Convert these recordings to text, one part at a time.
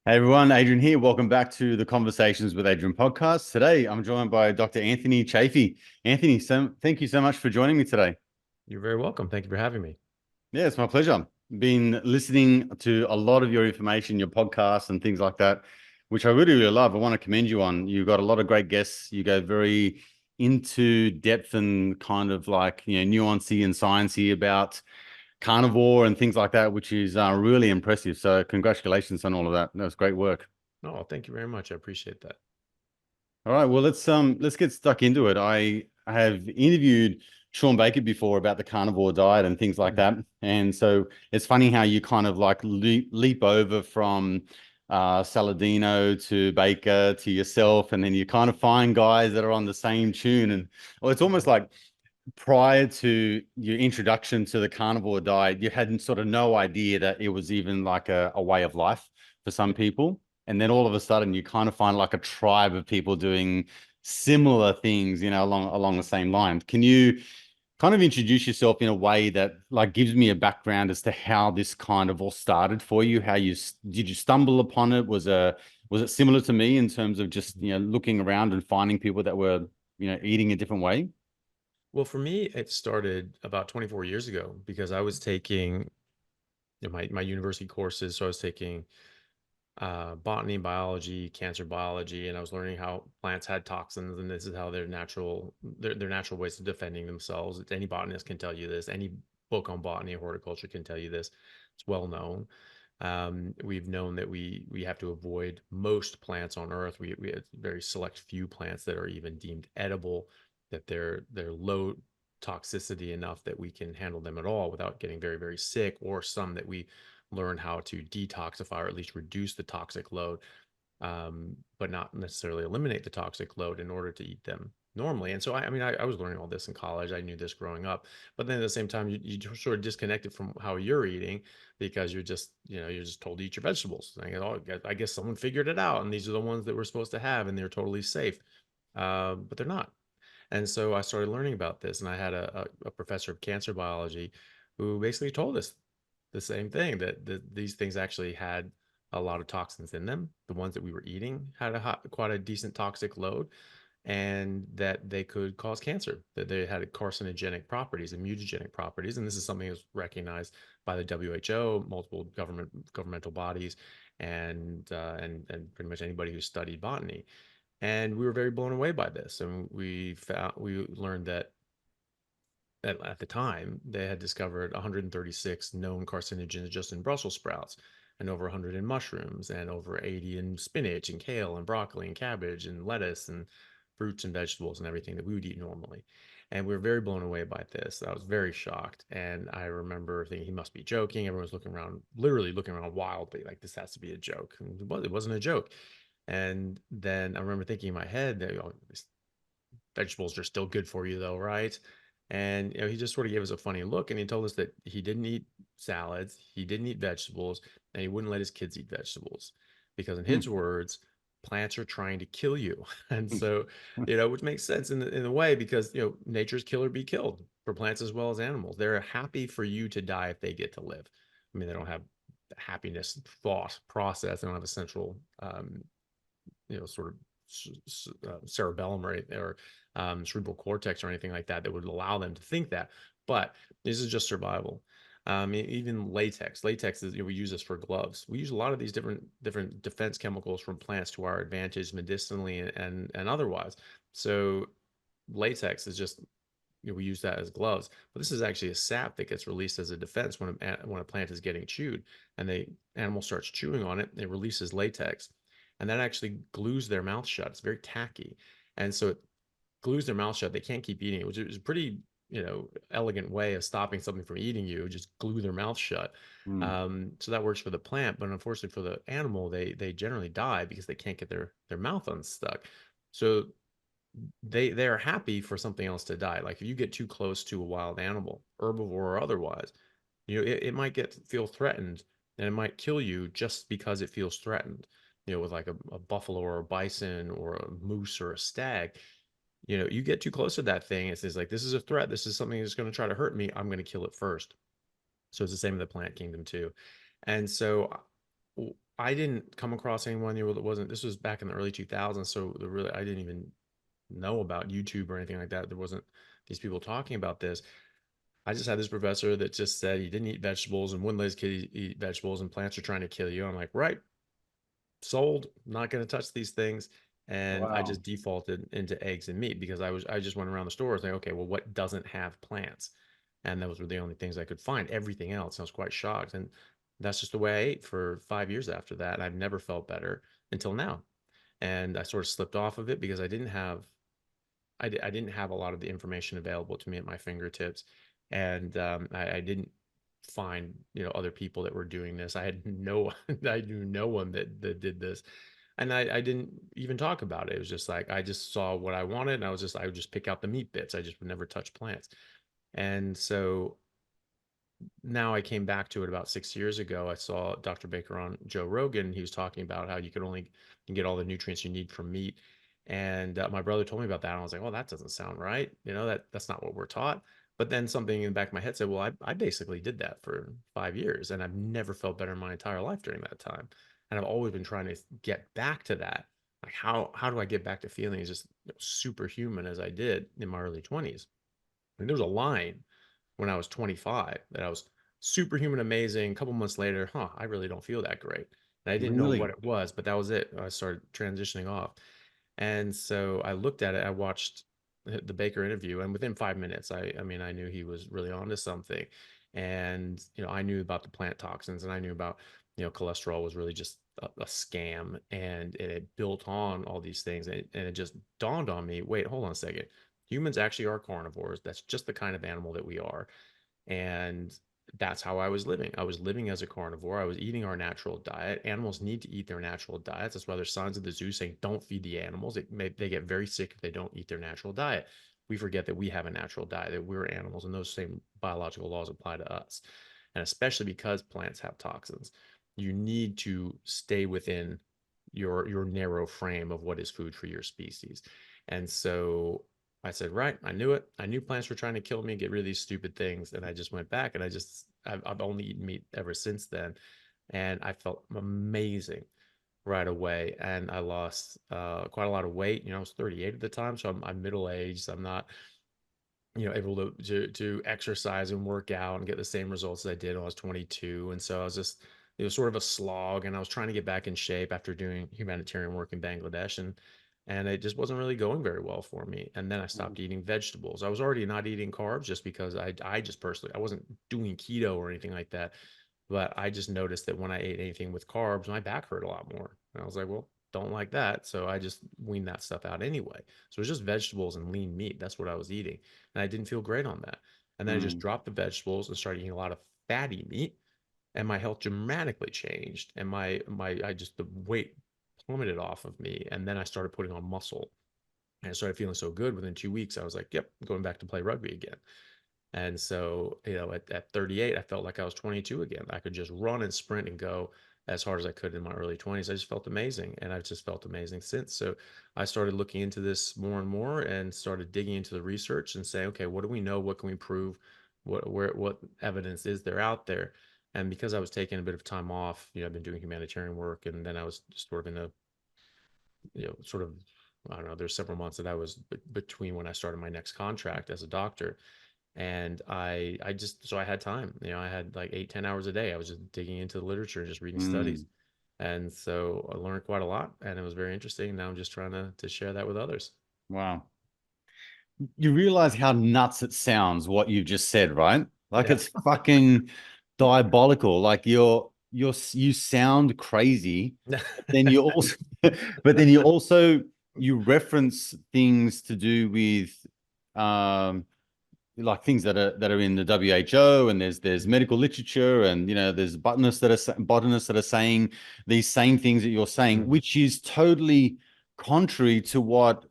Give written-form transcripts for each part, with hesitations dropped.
Hey everyone, Adrian here. Welcome back to the Conversations with Adrian podcast. Today, I'm joined by Dr. Anthony Chaffee. Anthony, thank you so much for joining me today. You're very welcome. Thank you for having me. Yeah, it's my pleasure. Been listening to a lot of your information, your podcasts and things like that, which I really, really love. I want to commend you on. You've got a lot of great guests. You go very into depth and kind of like, nuancy and sciencey about carnivore and things like that, which is really impressive. So congratulations on all of that. That was great work. Oh, thank you very much. I appreciate that. All right, well let's get stuck into it. I have interviewed Sean Baker before about the carnivore diet and things like Mhm. that. And so it's funny how you kind of like leap over from Saladino to Baker to yourself, and then you kind of find guys that are on the same tune. And well, it's almost like prior to your introduction to the carnivore diet, you had sort of no idea that it was even like a way of life for some Yeah. people. And then all of a sudden you kind of find like a tribe of people doing similar things, along the same line. Can you kind of introduce yourself in a way that like gives me a background as to how this kind of all started for you? How did you stumble upon it? Was it similar to me in terms of just, looking around and finding people that were, eating a different way? Well, for me, it started about 24 years ago because I was taking my university courses. So I was taking botany, biology, cancer biology, and I was learning how plants had toxins, and this is how their natural ways of defending themselves. Any botanist can tell you this. Any book on botany or horticulture can tell you this. It's well known. We've known that we have to avoid most plants on Earth. We have very select few plants that are even deemed edible, that they're low toxicity enough that we can handle them at all without getting very, very sick, or some that we learn how to detoxify or at least reduce the toxic load, but not necessarily eliminate the toxic load in order to eat them normally. And so, I was learning all this in college. I knew this growing up, but then at the same time, you sort of disconnected from how you're eating because you're just told to eat your vegetables. And I guess someone figured it out, and these are the ones that we're supposed to have, and they're totally safe, but they're not. And so I started learning about this, and I had a professor of cancer biology who basically told us the same thing that these things actually had a lot of toxins in them. The ones that we were eating had quite a decent toxic load, and that they could cause cancer, that they had carcinogenic properties and mutagenic properties. And this is something that's recognized by the WHO, multiple governmental bodies, and pretty much anybody who studied botany. And we were very blown away by this. And we learned that at the time they had discovered 136 known carcinogens just in Brussels sprouts, and over 100 in mushrooms, and over 80 in spinach and kale and broccoli and cabbage and lettuce and fruits and vegetables and everything that we would eat normally. And we were very blown away by this. I was very shocked. And I remember thinking he must be joking. Everyone was looking around, literally looking around wildly, like this has to be a joke. And it wasn't a joke. And then I remember thinking in my head that, vegetables are still good for you though, right? And he just sort of gave us a funny look, and he told us that he didn't eat salads, he didn't eat vegetables, and he wouldn't let his kids eat vegetables because, in his Hmm. words, plants are trying to kill you. And so, which makes sense in a way because nature's kill or be killed for plants as well as animals. They're happy for you to die if they get to live. I mean, they don't have the happiness thought process. They don't have a central sort of cerebellum or cerebral cortex or anything like that that would allow them to think that. But this is just survival. Even latex is, we use this for gloves. We use a lot of these different defense chemicals from plants to our advantage medicinally and otherwise. So latex is just, we use that as gloves, but this is actually a sap that gets released as a defense when a plant is getting chewed, and the animal starts chewing on it. It releases latex, and that actually glues their mouth shut. It's very tacky, and so it glues their mouth shut. They can't keep eating it, which is a pretty elegant way of stopping something from eating you. Just glue their mouth shut. Hmm. So that works for the plant, but unfortunately for the animal, they generally die because they can't get their mouth unstuck. So they're happy for something else to die. Like if you get too close to a wild animal, herbivore or otherwise, it might feel threatened, and it might kill you just because it feels threatened. With like a buffalo or a bison or a moose or a stag, you get too close to that thing. It says like, this is a threat. This is something that's going to try to hurt me. I'm going to kill it first. So it's the same in the plant kingdom too. And so I didn't come across anyone that wasn't. This was back in the early 2000s, so I didn't even know about YouTube or anything like that. There wasn't these people talking about this. I just had this professor that just said he didn't eat vegetables and wouldn't let his kid eat vegetables, and plants are trying to kill you. I'm like, right, sold, not going to touch these things. And I Wow. just defaulted into eggs and meat because I just went around the store saying, okay, well, what doesn't have plants? And those were the only things I could find. Everything else, I was quite shocked. And that's just the way I ate for 5 years after that. And I've never felt better until now. And I sort of slipped off of it because I didn't have a lot of the information available to me at my fingertips, and I didn't find other people that were doing this. I had no I knew no one that did this, and I didn't even talk about it. It was just like I just saw what I wanted, and I would just pick out the meat bits. I just would never touch plants, and so now I came back to it about 6 years ago. I saw Dr. Baker on Joe Rogan. He was talking about how you could only get all the nutrients you need from meat. And my brother told me about that. And I was like, well, that doesn't sound right. That's not what we're taught. But then something in the back of my head said, well, I basically did that for 5 years and I've never felt better in my entire life during that time. And I've always been trying to get back to that. Like, how do I get back to feeling as just superhuman as I did in my early 20s? And there was a line when I was 25 that I was superhuman amazing. A couple months later, I really don't feel that great. And I didn't know what Really? it was, but that was it. I started transitioning off. And so I looked at it, I watched the Baker interview, and within 5 minutes, I mean, I knew he was really onto something. And, I knew about the plant toxins and I knew about, cholesterol was really just a scam, and it built on all these things. And it just dawned on me, wait, hold on a second. Humans actually are carnivores. That's just the kind of animal that we are. And that's how I was living. I was living as a carnivore. I was eating our natural diet. Animals need to eat their natural diets. That's why there's signs of the zoo saying don't feed the animals. They get very sick if they don't eat their natural diet. We forget that we have a natural diet, that we're animals, and those same biological laws apply to us. And especially because plants have toxins, you need to stay within your narrow frame of what is food for your species. And so I said, right, I knew it. I knew plants were trying to kill me, get rid of these stupid things. And I just went back, and I've only eaten meat ever since then. And I felt amazing right away. And I lost quite a lot of weight. I was 38 at the time, so I'm middle aged. I'm not, able to exercise and work out and get the same results as I did when I was 22. And so I was just, sort of a slog, and I was trying to get back in shape after doing humanitarian work in Bangladesh, and it just wasn't really going very well for me. And then I stopped eating vegetables. I was already not eating carbs just because I just personally, I wasn't doing keto or anything like that. But I just noticed that when I ate anything with carbs, my back hurt a lot more. And I was like, well, don't like that. So I just weaned that stuff out anyway. So it was just vegetables and lean meat. That's what I was eating. And I didn't feel great on that. And then I just Mm, dropped the vegetables and started eating a lot of fatty meat. And my health dramatically changed. And the weight plummeted off of me. And then I started putting on muscle. And I started feeling so good within 2 weeks. I was like, yep, I'm going back to play rugby again. And so, at 38, I felt like I was 22 again. I could just run and sprint and go as hard as I could in my early 20s. I just felt amazing. And I've just felt amazing since. So I started looking into this more and more and started digging into the research and saying, okay, what do we know? What can we prove? What evidence is there out there? And because I was taking a bit of time off, I've been doing humanitarian work, and then I was just sort of in a, sort of, I don't know, there's several months that I was between when I started my next contract as a doctor, and I just, so I had time. I had like 8-10 hours a day. I was just digging into the literature and just reading studies, mm. and so I learned quite a lot, and it was very interesting. Now I'm just trying to share that with others. Wow. You realize how nuts it sounds what you've just said, right? Like Yeah. it's fucking diabolical. Like you sound crazy, but then you also but then you reference things to do with um like things that are in the WHO, and there's medical literature, and there's botanists that are saying these same things that you're saying, Mhm. which is totally contrary to what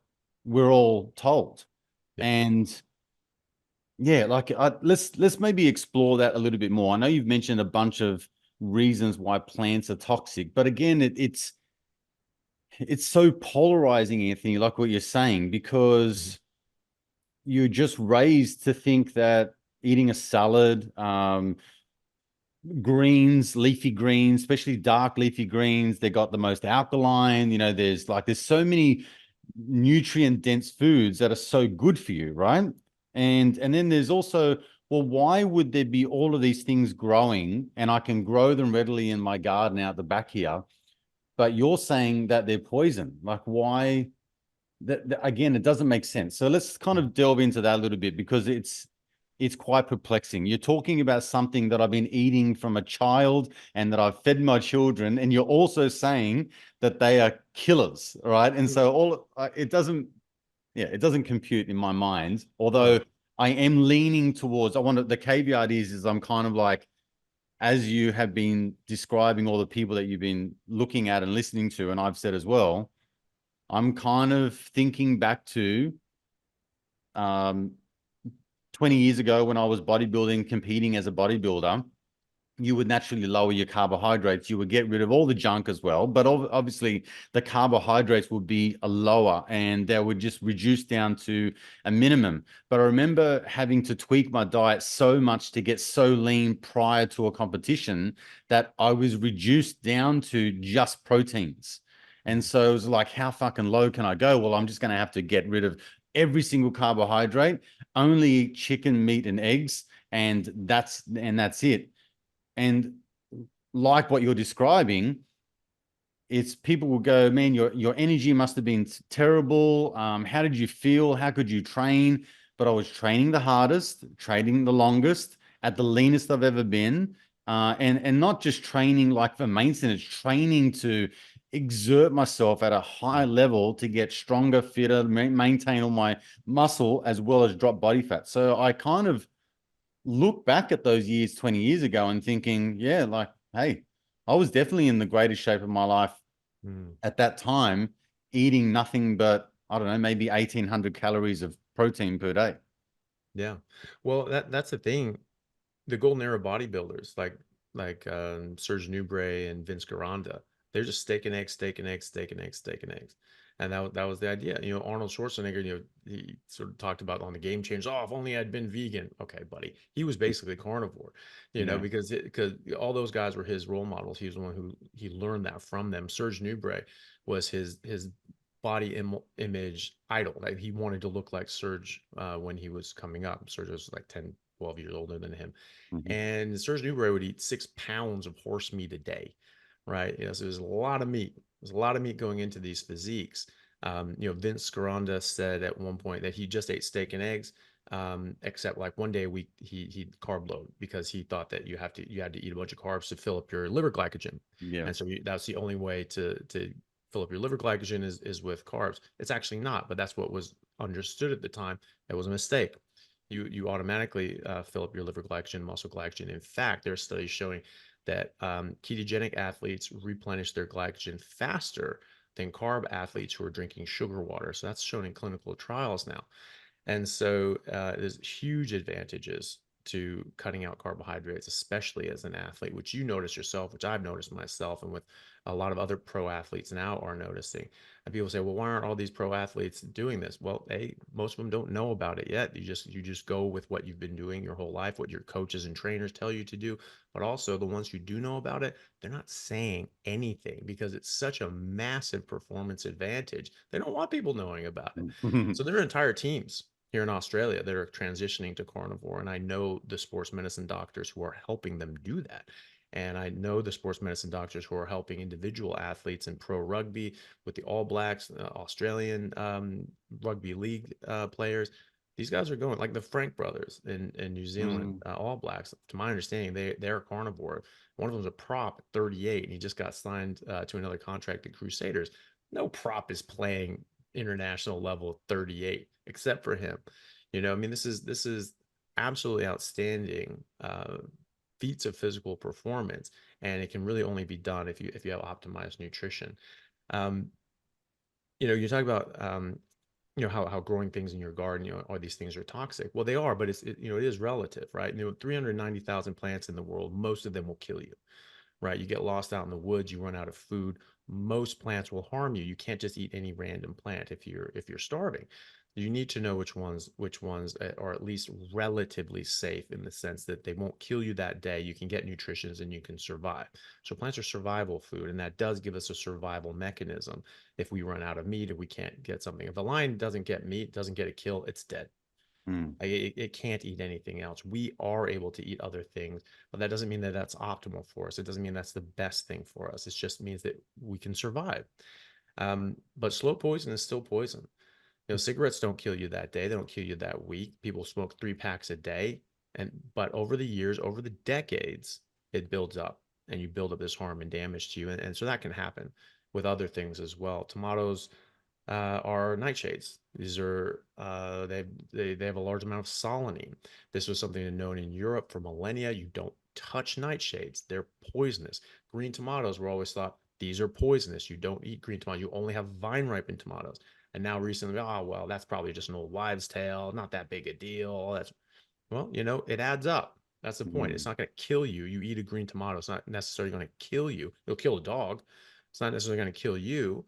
we're all told. Yeah. And yeah, like let's maybe explore that a little bit more. I know you've mentioned a bunch of reasons why plants are toxic, but again, it's so polarizing, Anthony, like what you're saying, Mhm. because you're just raised to think that eating a salad, greens, leafy greens, especially dark leafy greens. They got the most alkaline. There's so many nutrient dense foods that are so good for you, right? And then there's also, well, why would there be all of these things growing and I can grow them readily in my garden out the back here, but you're saying that they're poison? Like, why? That again, it doesn't make sense. So let's kind of delve into that a little bit, because it's quite perplexing. You're talking about something that I've been eating from a child and that I've fed my children, and you're also saying that they are killers, right? And so it doesn't, yeah, it doesn't compute in my mind. Although Right. I am leaning towards, the caveat is I'm kind of like, as you have been describing all the people that you've been looking at and listening to, and I've said as well, I'm kind of thinking back to um, 20 years ago when I was bodybuilding, competing as a bodybuilder. You would naturally lower your carbohydrates. You would get rid of all the junk as well. But obviously, the carbohydrates would be a lower and they would just reduce down to a minimum. But I remember having to tweak my diet so much to get so lean prior to a competition that I was reduced down to just proteins. And so it was like, how fucking low can I go? Well, I'm just going to have to get rid of every single carbohydrate, only eat chicken, meat, and eggs, and that's it. And like what you're describing, it's people will go, man, your energy must have been terrible. How did you feel? How could you train? But I was training the hardest, training the longest, at the leanest I've ever been, and not just training like for maintenance, training to exert myself at a high level to get stronger, fitter, maintain all my muscle as well as drop body fat. So I kind of look back at those years 20 years ago and thinking, yeah, like, hey, I was definitely in the greatest shape of my life Mm. at that time, eating nothing but, I don't know, maybe 1,800 calories of protein per day. Yeah. Well, that's the thing. The golden era bodybuilders, like Serge Nubret and Vince Garanda, they're just steak and eggs, steak and eggs, steak and eggs, steak and eggs. And that was the idea. Arnold Schwarzenegger, he sort of talked about on the Game Changers. Oh, if only I'd been vegan. Okay, buddy. He was basically carnivore, Yeah. because all those guys were his role models. He was the one who he learned that from them. Serge Nubret was his body image idol. Like he wanted to look like Serge when he was coming up. Serge was like 10, 12 years older than him. Mhm. And Serge Nubret would eat 6 pounds of horse meat a day, right? So there's a lot of meat. There's a lot of meat going into these physiques. Vince Scaranda said at one point that he just ate steak and eggs, except like one day a week he carb load because he thought that you had to eat a bunch of carbs to fill up your liver glycogen, Yeah. and so that's the only way to fill up your liver glycogen is with carbs. It's actually not, but that's what was understood at the time. It was a mistake. You automatically fill up your liver glycogen, muscle glycogen. In fact, there are studies showing that ketogenic athletes replenish their glycogen faster than carb athletes who are drinking sugar water. So that's shown in clinical trials now. And so there's huge advantages to cutting out carbohydrates, especially as an athlete, which you notice yourself, which I've noticed myself, and with a lot of other pro athletes now are noticing. And people say, well, why aren't all these pro athletes doing this? Well, most of them don't know about it yet. You just go with what you've been doing your whole life, what your coaches and trainers tell you to do. But also the ones who do know about it, they're not saying anything because it's such a massive performance advantage. They don't want people knowing about it. So there are entire teams here in Australia that are transitioning to carnivore. And I know the sports medicine doctors who are helping them do that. And I know the sports medicine doctors who are helping individual athletes in pro rugby with the All Blacks, Australian rugby league players. These guys are going like the Frank brothers in New Zealand, Mm. All Blacks. To my understanding, they're carnivore. One of them's a prop at 38, and he just got signed to another contract at Crusaders. No prop is playing international level at 38 except for him. I mean, this is absolutely outstanding feats of physical performance, and it can really only be done if you have optimized nutrition. um, you talk about how growing things in your garden, all these things are toxic. Well, they are, but it is relative, right? 390,000 plants in the world, most of them will kill you, right? You get lost out in the woods, you run out of food. Most plants will harm you. You can't just eat any random plant if you're starving. You need to know which ones are at least relatively safe in the sense that they won't kill you that day. You can get nutritions and you can survive. So plants are survival food, and that does give us a survival mechanism. If we run out of meat or we can't get something, if a lion doesn't get meat, doesn't get a kill, it's dead. Mm, It can't eat anything else. We are able to eat other things, but that doesn't mean that that's optimal for us. It doesn't mean that's the best thing for us. It just means that we can survive. But slow poison is still poison. Cigarettes don't kill you that day. They don't kill you that week. People smoke 3 packs a day. But over the years, over the decades, it builds up and you build up this harm and damage to you. And so that can happen with other things as well. Tomatoes are nightshades. These are they have a large amount of solanine. This was something known in Europe for millennia. You don't touch nightshades; they're poisonous. Green tomatoes were always thought these are poisonous. You don't eat green tomatoes. You only have vine ripened tomatoes. And now recently, oh well, that's probably just an old wives' tale. Not that big a deal. That's well, it adds up. That's the point. It's mm, not going to kill you. You eat a green tomato. It's not necessarily going to kill you. It'll kill a dog. It's not necessarily going to kill you.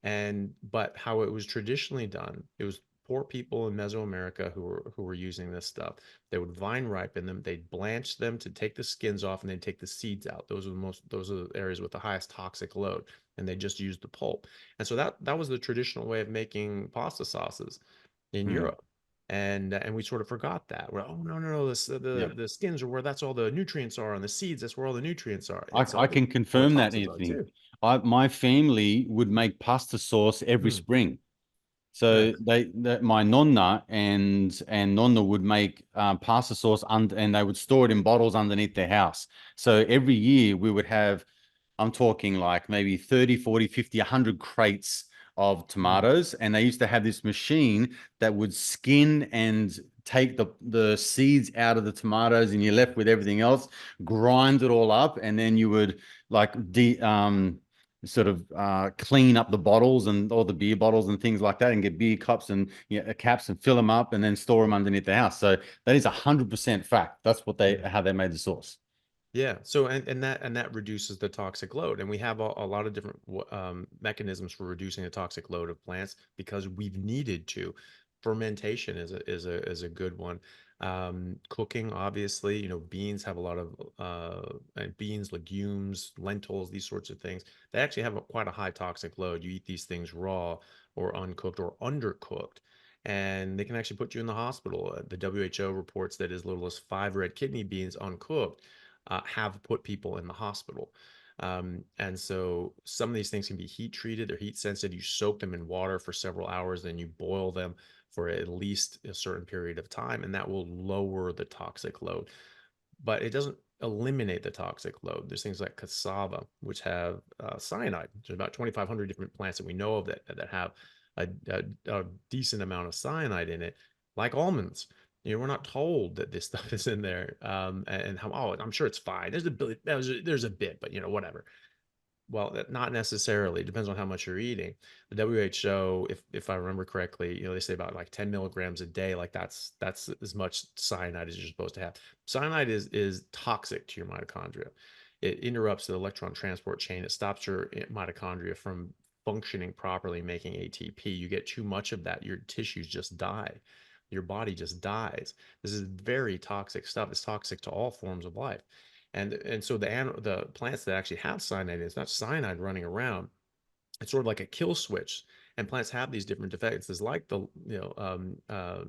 But how it was traditionally done, it was poor people in Mesoamerica who were using this stuff. They would vine ripen them. They'd blanch them to take the skins off, and they'd take the seeds out. Those are the areas with the highest toxic load, and they just used the pulp. And so that was the traditional way of making pasta sauces in mm. Europe. And we sort of forgot that. We're, oh no, no, no, Yeah. the skins are where that's all the nutrients are, and the seeds, that's where all the nutrients are. It's I all can where the confirm that, toxins are Anthony. too. My family would make pasta sauce every Mm, spring. So nice. my nonna and nonna would make pasta sauce and they would store it in bottles underneath their house. So every year we would have, I'm talking like maybe 30, 40, 50, 100 crates of Mm, tomatoes. And they used to have this machine that would skin and take the seeds out of the tomatoes, and you're left with everything else, grind it all up, and then you would like sort of clean up the bottles and all the beer bottles and things like that, and get beer cups and caps and fill them up and then store them underneath the house. So that is 100% fact. That's what they yeah. how they made the sauce. Yeah. So and that reduces the toxic load, and we have a lot of different mechanisms for reducing the toxic load of plants because we've needed to. Fermentation is a good one. Cooking, obviously, beans have a lot of beans, legumes, lentils, these sorts of things. They actually have quite a high toxic load. You eat these things raw or uncooked or undercooked, and they can actually put you in the hospital. The WHO reports that as little as 5 red kidney beans uncooked have put people in the hospital. And so some of these things can be heat treated, they're heat sensitive. You soak them in water for several hours, then you boil them for at least a certain period of time, and that will lower the toxic load. But it doesn't eliminate the toxic load. There's things like cassava, which have cyanide. There's about 2,500 different plants that we know of that have a decent amount of cyanide in it, like almonds. We're not told that this stuff is in there, and how, oh, I'm sure it's fine. There's a bit, but whatever. Well, not necessarily. It depends on how much you're eating. The WHO, if I remember correctly, they say about like 10 milligrams a day. Like that's as much cyanide as you're supposed to have. Cyanide is toxic to your mitochondria. It interrupts the electron transport chain. It stops your mitochondria from functioning properly, making ATP. You get too much of that, your tissues just die. Your body just dies. This is very toxic stuff. It's toxic to all forms of life. And so the plants that actually have cyanide, it's not cyanide running around. It's sort of like a kill switch. And plants have these different defects. It's like the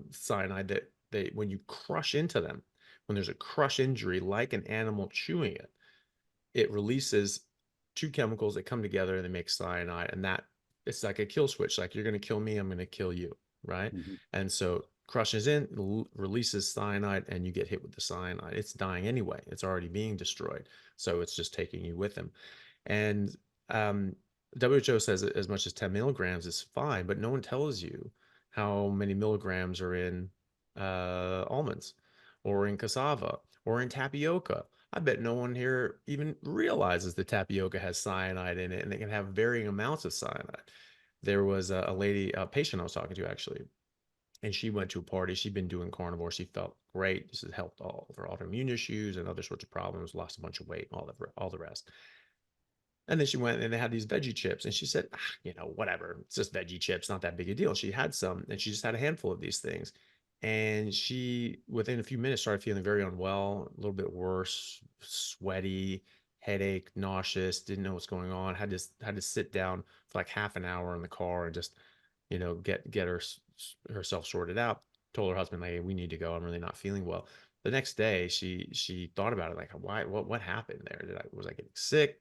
cyanide that they when you crush into them, when there's a crush injury, like an animal chewing it, it releases two chemicals that come together and they make cyanide, and that it's like a kill switch. Like, you're going to kill me, I'm going to kill you, right? Mhm. And so crushes in, releases cyanide, and you get hit with the cyanide. It's dying anyway. It's already being destroyed, so it's just taking you with them. And WHO says as much as 10 milligrams is fine, but no one tells you how many milligrams are in almonds or in cassava or in tapioca. I bet no one here even realizes that tapioca has cyanide in it, and it can have varying amounts of cyanide. There was a lady, a patient I was talking to actually, and she went to a party. She'd been doing carnivore. She felt great. This has helped all of her autoimmune issues and other sorts of problems, lost a bunch of weight, all the rest. And then she went and they had these veggie chips. And she said, ah, whatever. It's just veggie chips, not that big a deal. She had some and she just had a handful of these things. And she, within a few minutes, started feeling very unwell, a little bit worse, sweaty, headache, nauseous, didn't know what's going on. Had to sit down for like half an hour in the car and just, get herself sorted out. Told her husband, like, hey, we need to go. I'm really not feeling well. The next day, she thought about it, like, why, what happened there? Was I getting sick?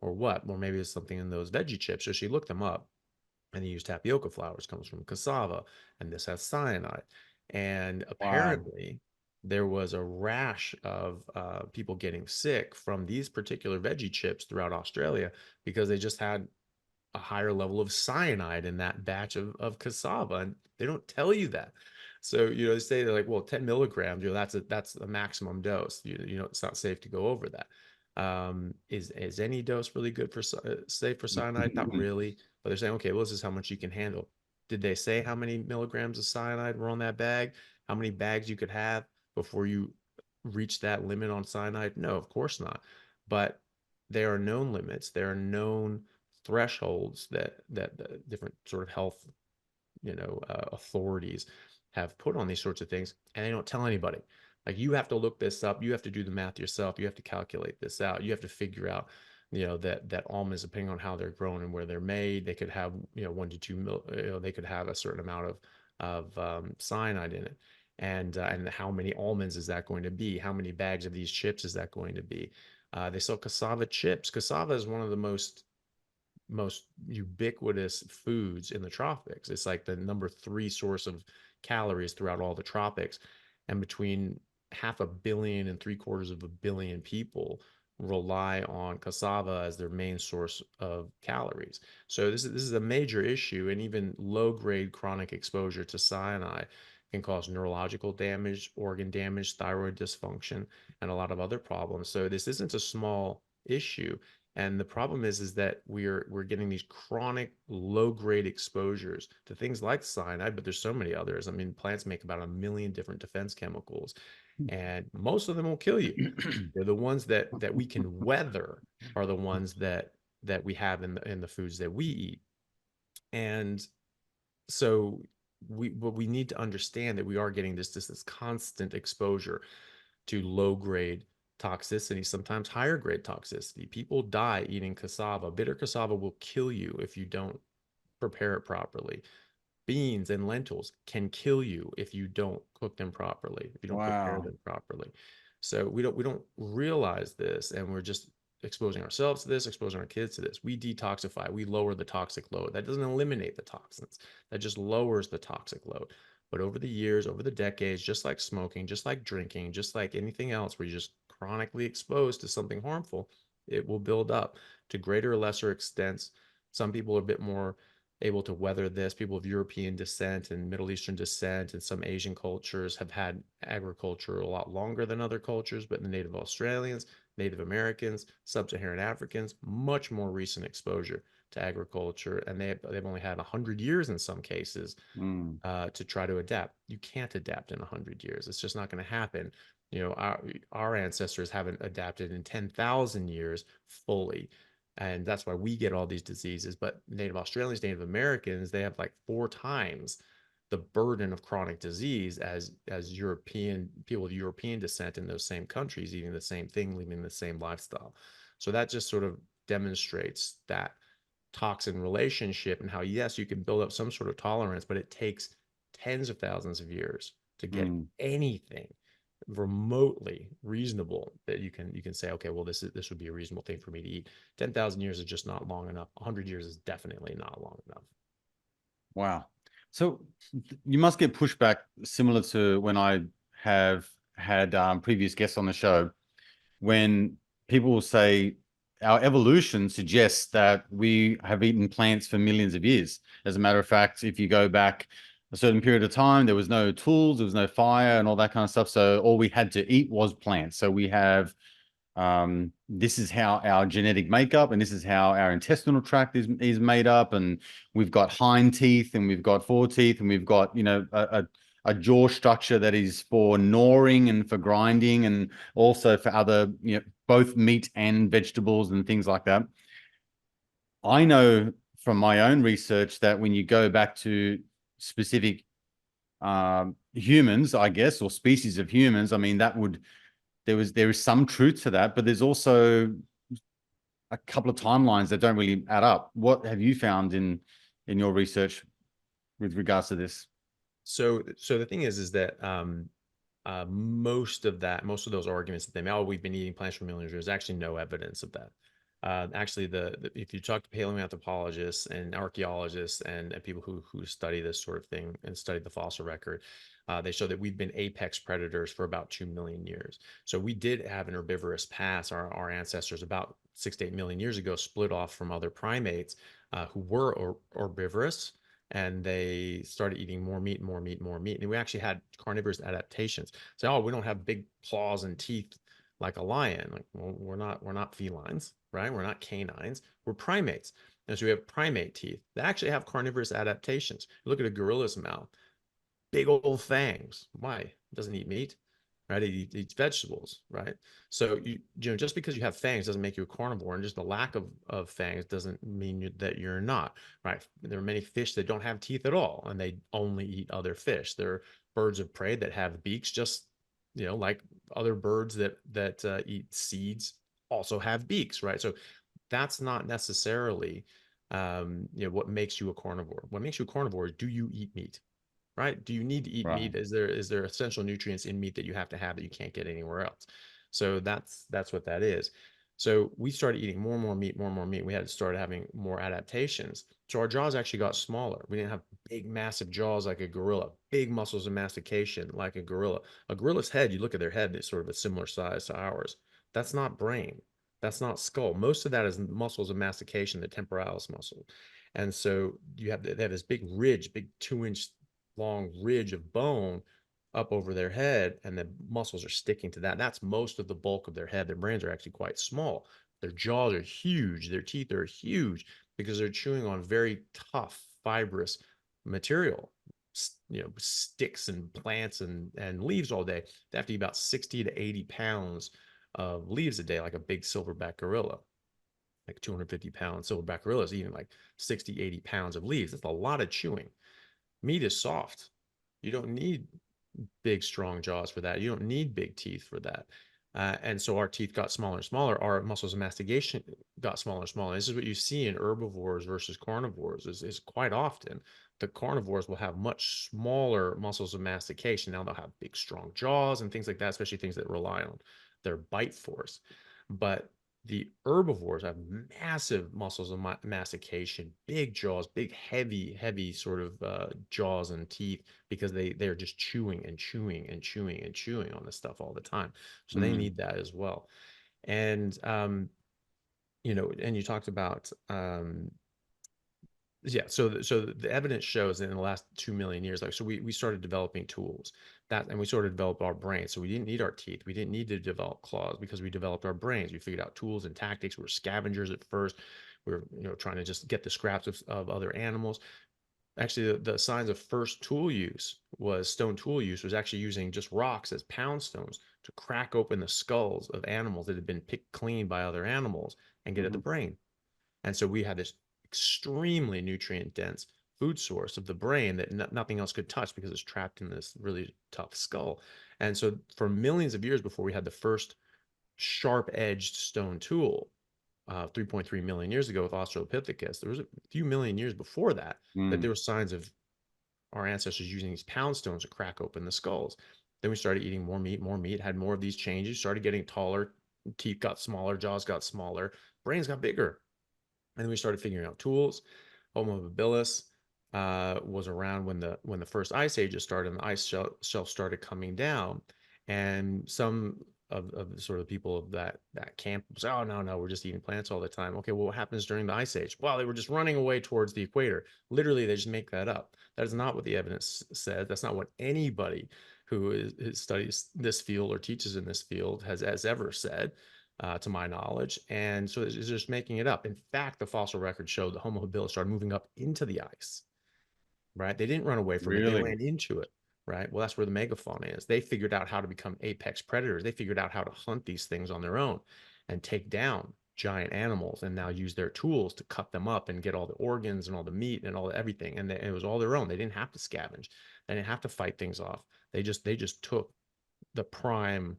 Or what? Or maybe it's something in those veggie chips. So she looked them up and they use tapioca flour, which comes from cassava, and this has cyanide. And Wow. apparently, there was a rash of people getting sick from these particular veggie chips throughout Australia because they just had a higher level of cyanide in that batch of cassava, and they don't tell you that. So they say they're like, well, 10 milligrams, that's a maximum dose. It's not safe to go over that. Is any dose really good for safe for cyanide? Not really, but they're saying, okay, well, this is how much you can handle. Did they say how many milligrams of cyanide were on that bag? How many bags you could have before you reach that limit on cyanide? No, of course not. But there are known limits. There are known thresholds that different sort of health authorities have put on these sorts of things, and they don't tell anybody. Like, you have to look this up, you have to do the math yourself, you have to calculate this out, you have to figure out that almonds, depending on how they're grown and where they're made, they could have 1 to 2 mil, they could have a certain amount of cyanide in it. And how many almonds is that going to be? How many bags of these chips is that going to be? They sell cassava chips. Cassava is one of the most ubiquitous foods in the tropics. It's like the number 3 source of calories throughout all the tropics. And between half a billion and 3/4 of a billion people rely on cassava as their main source of calories. So this is a major issue, and even low grade chronic exposure to cyanide can cause neurological damage, organ damage, thyroid dysfunction, and a lot of other problems. So this isn't a small issue. And the problem is that we're getting these chronic low grade exposures to things like cyanide, but there's so many others. I mean, plants make about 1 million different defense chemicals, and most of them will kill you. They're the ones that we can weather are the ones that we have in the foods that we eat. And so we need to understand that we are getting this constant exposure to low grade toxicity, sometimes higher grade toxicity. People die eating cassava. Bitter cassava will kill you if you don't prepare it properly. Beans and lentils can kill you if you don't cook them properly, if you don't prepare Wow. them properly. So we don't realize this, and we're just exposing ourselves to this, exposing our kids to this. We detoxify, we lower the toxic load. That doesn't eliminate the toxins, that just lowers the toxic load. But over the years, over the decades, just like smoking, just like drinking, just like anything else, where you're just chronically exposed to something harmful, it will build up to greater or lesser extents. Some people are a bit more able to weather this. People of European descent and Middle Eastern descent and some Asian cultures have had agriculture a lot longer than other cultures, but the Native Australians, Native Americans, Sub-Saharan Africans, much more recent exposure to agriculture, and they've only had 100 years in some cases Mm. to try to adapt. You can't adapt in 100 years. It's just not going to happen. Our ancestors haven't adapted in 10,000 years fully. And that's why we get all these diseases. But Native Australians, Native Americans, they have like 4 times the burden of chronic disease as European people of European descent in those same countries, eating the same thing, living the same lifestyle. So that just sort of demonstrates that toxin relationship and how, yes, you can build up some sort of tolerance, but it takes tens of thousands of years to get Mm. anything remotely reasonable that you can say, okay, well, this would be a reasonable thing for me to eat. 10,000 years is just not long enough. 100 years is definitely not long enough. Wow. So you must get pushback similar to when I have had previous guests on the show, when people will say our evolution suggests that we have eaten plants for millions of years. As a matter of fact, if you go back a certain period of time, there was no tools, there was no fire and all that kind of stuff. So all we had to eat was plants. So we have this is how our genetic makeup and this is how our intestinal tract is made up, and we've got hind teeth and we've got fore teeth and we've got a jaw structure that is for gnawing and for grinding and also for other both meat and vegetables and things like that. I know from my own research that when you go back to specific humans, I guess, or species of humans, I mean, that would there is some truth to that, but there's also a couple of timelines that don't really add up. What have you found in your research with regards to this? So the thing is that most of those arguments that they make, oh, we've been eating plants for millions of years, there's actually no evidence of that. Actually, if you talk to paleoanthropologists and archaeologists and people who study this sort of thing and study the fossil record, they show that we've been apex predators for about 2 million years. So we did have an herbivorous past. Our ancestors about 6 to 8 million years ago split off from other primates who were herbivorous, and they started eating more meat, more meat, more meat. And we actually had carnivorous adaptations. Say, oh, we don't have big claws and teeth like a lion. Like, well, we're not felines, right? We're not canines. We're primates. And so we have primate teeth. They actually have carnivorous adaptations. You look at a gorilla's mouth, big old fangs. Why? It doesn't eat meat, right? It eats vegetables, right? So just because you have fangs doesn't make you a carnivore, and just the lack of fangs doesn't mean that you're not, right? There are many fish that don't have teeth at all, and they only eat other fish. There are birds of prey that have beaks, just like other birds that eat seeds also have beaks, right? So that's not necessarily what makes you a carnivore. What makes you a carnivore is, do you eat meat? Right? Do you need to eat Right. meat? Is there essential nutrients in meat that you have to have that you can't get anywhere else? So that's what that is. So we started eating more and more meat, more and more meat. We had to start having more adaptations. So our jaws actually got smaller. We didn't have big, massive jaws like a gorilla, big muscles of mastication like a gorilla. A gorilla's head, you look at their head, it's sort of a similar size to ours. That's not brain. That's not skull. Most of that is muscles of mastication, the temporalis muscle. And so they have this big ridge, big 2 inch long ridge of bone up over their head, and the muscles are sticking to that. That's most of the bulk of their head. Their brains are actually quite small. Their jaws are huge. Their teeth are huge because they're chewing on very tough, fibrous material, sticks and plants and leaves all day. They have to eat about 60 to 80 pounds of leaves a day, like a big silverback gorilla. Like 250-pound silverback gorilla is eating like 60, 80 pounds of leaves. That's a lot of chewing. Meat is soft. You don't need big, strong jaws for that. You don't need big teeth for that. And so our teeth got smaller and smaller. Our muscles of mastication got smaller and smaller. This is what you see in herbivores versus carnivores is quite often the carnivores will have much smaller muscles of mastication. Now they'll have big, strong jaws and things like that, especially things that rely on their bite force. But the herbivores have massive muscles of mastication, big jaws, big, heavy, heavy sort of jaws and teeth because they're just chewing and chewing and chewing and chewing on this stuff all the time. So they Mm. need that as well. And and you talked about yeah, so the evidence shows that in the last 2 million years, like, so we started developing tools and we sort of developed our brains. So we didn't need our teeth. We didn't need to develop claws because we developed our brains. We figured out tools and tactics. We were scavengers at first. We were, trying to just get the scraps of other animals. Actually, the signs of first tool use was stone tool use was actually using just rocks as pound stones to crack open the skulls of animals that had been picked clean by other animals and get at the Mhm. brain. And so we had this extremely nutrient dense food source of the brain that nothing else could touch because it's trapped in this really tough skull. And so for millions of years before we had the first sharp edged stone tool, 3.3 million years ago with Australopithecus, there was a few million years before that there Mm. were signs of our ancestors using these pound stones to crack open the skulls. Then we started eating more meat, had more of these changes, started getting taller, teeth got smaller, jaws got smaller, brains got bigger. And then we started figuring out tools. Homo habilis was around when the first ice ages started, and the ice shelf started coming down. And some of the sort of people of that camp say, "Oh, no, we're just eating plants all the time." Okay, well, what happens during the ice age? Well, they were just running away towards the equator. Literally, they just make that up. That is not what the evidence says. That's not what anybody who studies this field or teaches in this field has ever said, to my knowledge. And so it's just making it up. In fact, the fossil records show the Homo habilis started moving up into the ice, right? They didn't run away from it, they Really? ran into it, right? Well, that's where the megafauna is. They figured out how to become apex predators. They figured out how to hunt these things on their own and take down giant animals and now use their tools to cut them up and get all the organs and all the meat and all everything. And it was all their own. They didn't have to scavenge. They didn't have to fight things off. They just took the prime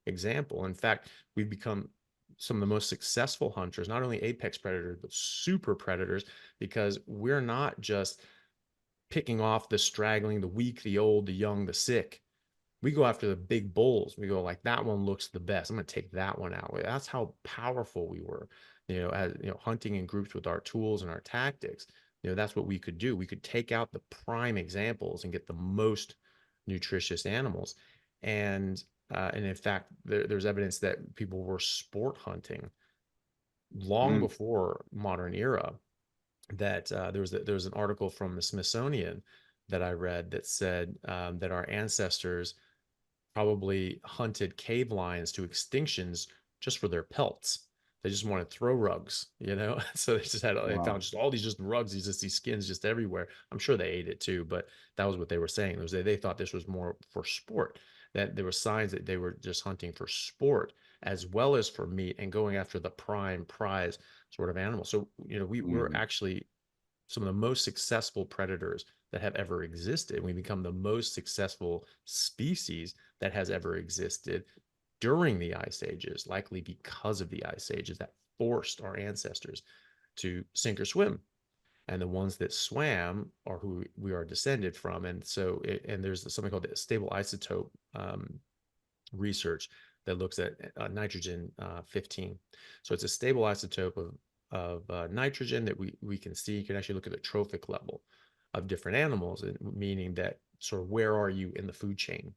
example. In fact, we've become some of the most successful hunters, not only apex predators, but super predators, because we're not just picking off the straggling, the weak, the old, the young, the sick. We go after the big bulls. We go like, that one looks the best. I'm going to take that one out. That's how powerful we were, as hunting in groups with our tools and our tactics. That's what we could do. We could take out the prime examples and get the most nutritious animals. And in fact, there's evidence that people were sport hunting long Mm. before modern era. That there was an article from the Smithsonian that I read that said that our ancestors probably hunted cave lions to extinctions just for their pelts. They just wanted to throw rugs, So they found Wow. just all these just rugs, these skins just everywhere. I'm sure they ate it too, but that was what they were saying. It was they thought this was more for sport. That there were signs that they were just hunting for sport as well as for meat and going after the prime prize sort of animal. So we're Mm. actually some of the most successful predators that have ever existed. We become the most successful species that has ever existed during the ice ages, likely because of the ice ages that forced our ancestors to sink or swim. And the ones that swam are who we are descended from. And so, and there's something called the stable isotope research that looks at nitrogen 15. So it's a stable isotope of nitrogen that we can see. You can actually look at the trophic level of different animals, meaning that sort of where are you in the food chain.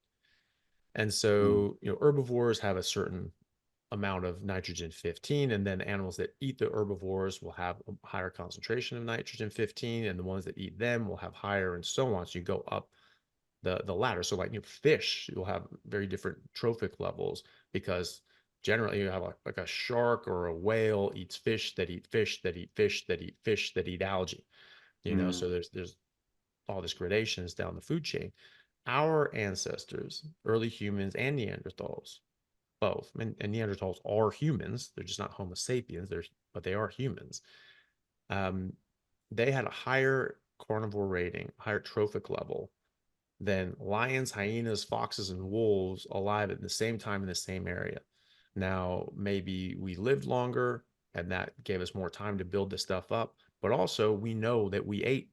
And Mm. so, herbivores have a certain amount of nitrogen 15, and then animals that eat the herbivores will have a higher concentration of nitrogen 15, and the ones that eat them will have higher, and so on. So you go up the ladder. So like fish, you'll have very different trophic levels because generally you have like a shark or a whale eats fish that eat fish that eat fish that eat fish that eat algae. Mm. So there's all this gradations down the food chain. Our ancestors, early humans and Neanderthals, both, and Neanderthals are humans. They're just not Homo sapiens. But they are humans. Um, they had a higher carnivore rating, higher trophic level than lions, hyenas, foxes, and wolves alive at the same time in the same area. Now, maybe we lived longer and that gave us more time to build this stuff up, but also we know that we ate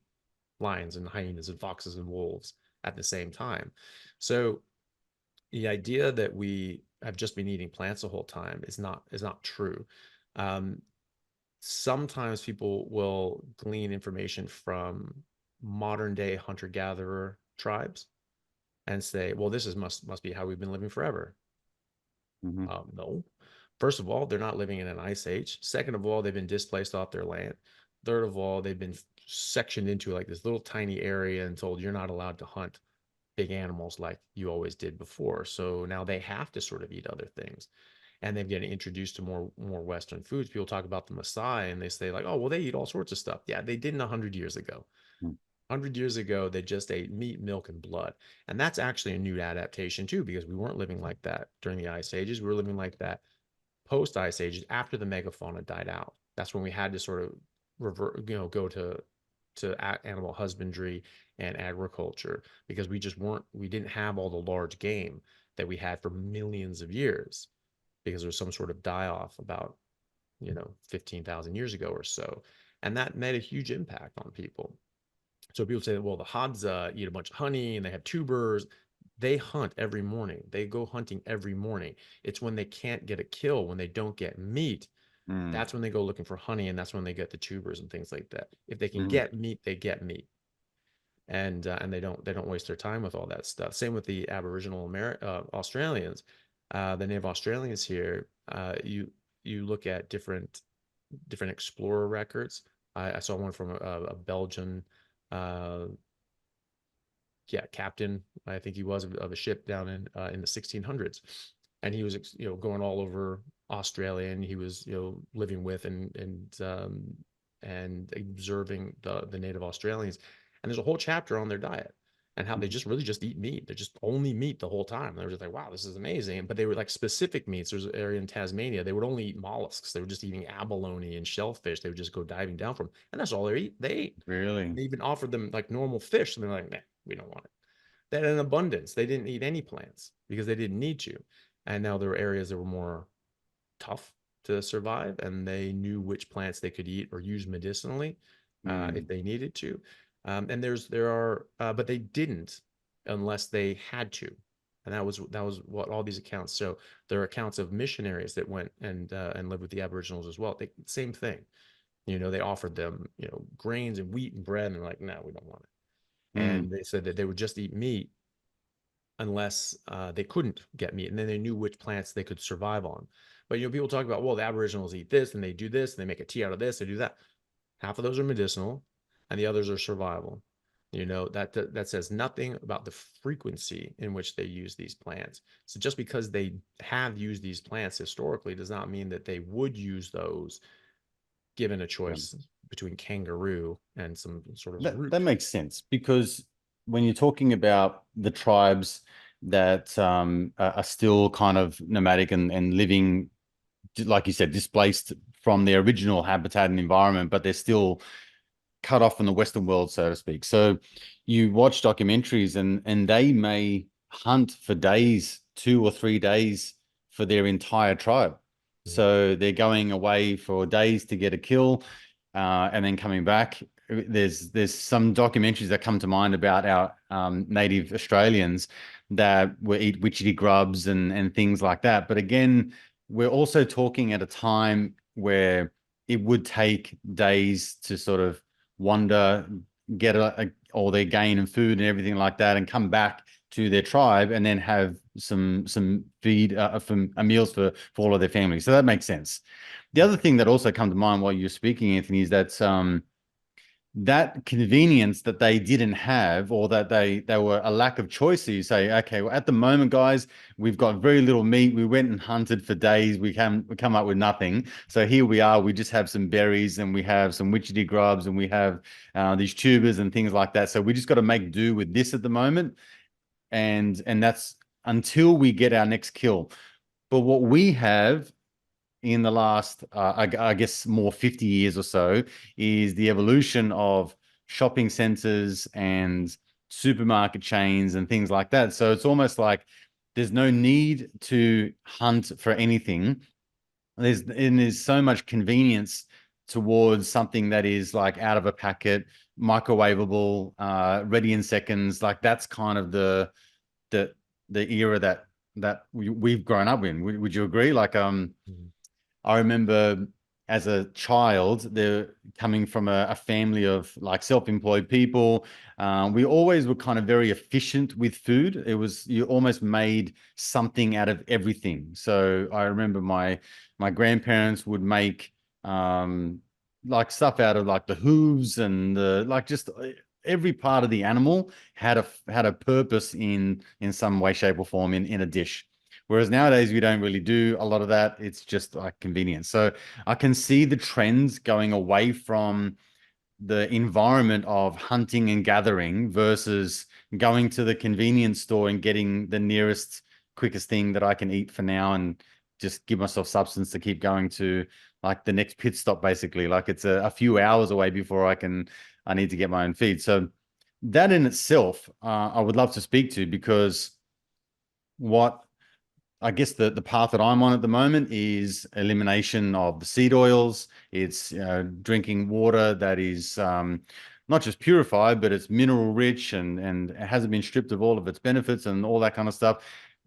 lions and hyenas and foxes and wolves at the same time. So the idea that we have just been eating plants the whole time is not true. Um, Sometimes people will glean information from modern day hunter gatherer tribes and say, well, this is must be how we've been living forever. Mhm. No. First of all, they're not living in an ice age. Second of all, they've been displaced off their land. Third of all, they've been sectioned into like this little tiny area and told you're not allowed to hunt big animals like you always did before. So now they have to sort of eat other things. And they've getting introduced to more Western foods. People talk about the Maasai and they say like, oh, well, they eat all sorts of stuff. Yeah, they didn't 100 years ago. Mm. 100 years ago, they just ate meat, milk, and blood. And that's actually a new adaptation too, because we weren't living like that during the ice ages. We were living like that post ice ages after the megafauna died out. That's when we had to sort of revert, go to animal husbandry and agriculture because we didn't have all the large game that we had for millions of years because there's some sort of die off about 15,000 years ago or so. And that made a huge impact on people. So people say, well, the Hadza eat a bunch of honey and they have tubers. They hunt every morning. They go hunting every morning. It's when they can't get a kill, when they don't get meat, Mm. that's when they go looking for honey, and that's when they get the tubers and things like that. If they can Mm. get meat, they get meat, and they don't waste their time with all that stuff. Same with the Aboriginal Australians, the Native Australians here. You look at different explorer records. I saw one from a Belgian uh, captain, I think he was of a ship down in the 1600s, and he was going all over Australia, and he was living with and observing the native Australians, and there's a whole chapter on their diet. and how they just really just eat meat. They're just only meat the whole time. They were just like, wow, this is amazing. But they were like specific meats. There's an area in Tasmania. They would only eat mollusks. They were just eating abalone and shellfish. They would just go diving down from, and that's all they ate. Really? They even offered them like normal fish, and they're like, nah, we don't want it. They had an abundance. They didn't eat any plants because they didn't need to. And now there were areas that were more tough to survive, and they knew which plants they could eat or use medicinally if Mm, they needed to. And but they didn't unless they had to, and that was what all these accounts. So there are accounts of missionaries that went and lived with the Aboriginals as well. Same thing. They offered them grains and wheat and bread, and they're like, no, we don't want it. mm, And they said that they would just eat meat unless they couldn't get meat, and then they knew which plants they could survive on. But people talk about, well, the Aboriginals eat this and they do this and they make a tea out of this, they do that. Half of those are medicinal, and the others are survival. That says nothing about the frequency in which they use these plants. So just because they have used these plants historically does not mean that they would use those given a yeah. choice between kangaroo and some sort of That root. makes sense because when you're talking about the tribes that are still kind of nomadic and living, like you said, displaced from their original habitat and environment, but they're still cut off from the Western world, so to speak. So you watch documentaries and they may hunt for days, 2 or 3 days for their entire tribe. Mhm. So they're going away for days to get a kill, and then coming back. There's some documentaries that come to mind about our native Australians that will eat witchetty grubs and things like that. But again, we're also talking at a time where it would take days to sort of wander, get all their gain and food and everything like that, and come back to their tribe and then have some feed from meals for all of their families. So that makes sense. The other thing that also come to mind while you're speaking, Anthony, is that that convenience that they didn't have, or that they were a lack of choice. So you say, okay, well, at the moment, guys, we've got very little meat. We went and hunted for days. We come up with nothing. So here we are. We just have some berries and we have some witchetty grubs and we have these tubers and things like that. So we just got to make do with this at the moment, and that's until we get our next kill. But what we have in the last, I guess, more 50 years or so, is the evolution of shopping centers and supermarket chains and things like that. So it's almost like there's no need to hunt for anything. There's so much convenience towards something that is like out of a packet, microwavable, ready in seconds. Like that's kind of the the era that we've grown up in. Would you agree? Like Mhm. I remember as a child, they're coming from a family of like self-employed people. We always were kind of very efficient with food. It was, you almost made something out of everything. So I remember my grandparents would make like stuff out of like the hooves and the like, just every part of the animal had a purpose in some way, shape, or form in a dish. Whereas nowadays we don't really do a lot of that. It's just like convenience. So I can see the trends going away from the environment of hunting and gathering versus going to the convenience store and getting the nearest, quickest thing that I can eat for now and just give myself substance to keep going to like the next pit stop, basically. Like it's a few hours away before I need to get my own feed. So that in itself, I would love to speak to, because what I guess the path that I'm on at the moment is elimination of the seed oils. It's drinking water that is not just purified, but it's mineral rich and it hasn't been stripped of all of its benefits and all that kind of stuff.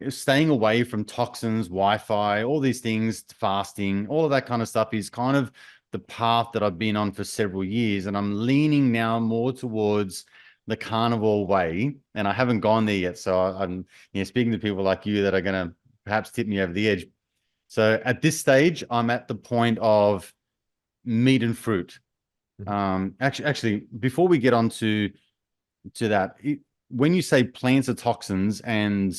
Staying away from toxins, Wi-Fi, all these things, fasting, all of that kind of stuff is kind of the path that I've been on for several years, and I'm leaning now more towards the carnivore way, and I haven't gone there yet. So I'm speaking to people like you that are going to perhaps tip me over the edge. So at this stage, I'm at the point of meat and fruit. Mhm. Actually, before we get on to that, when you say plants are toxins, and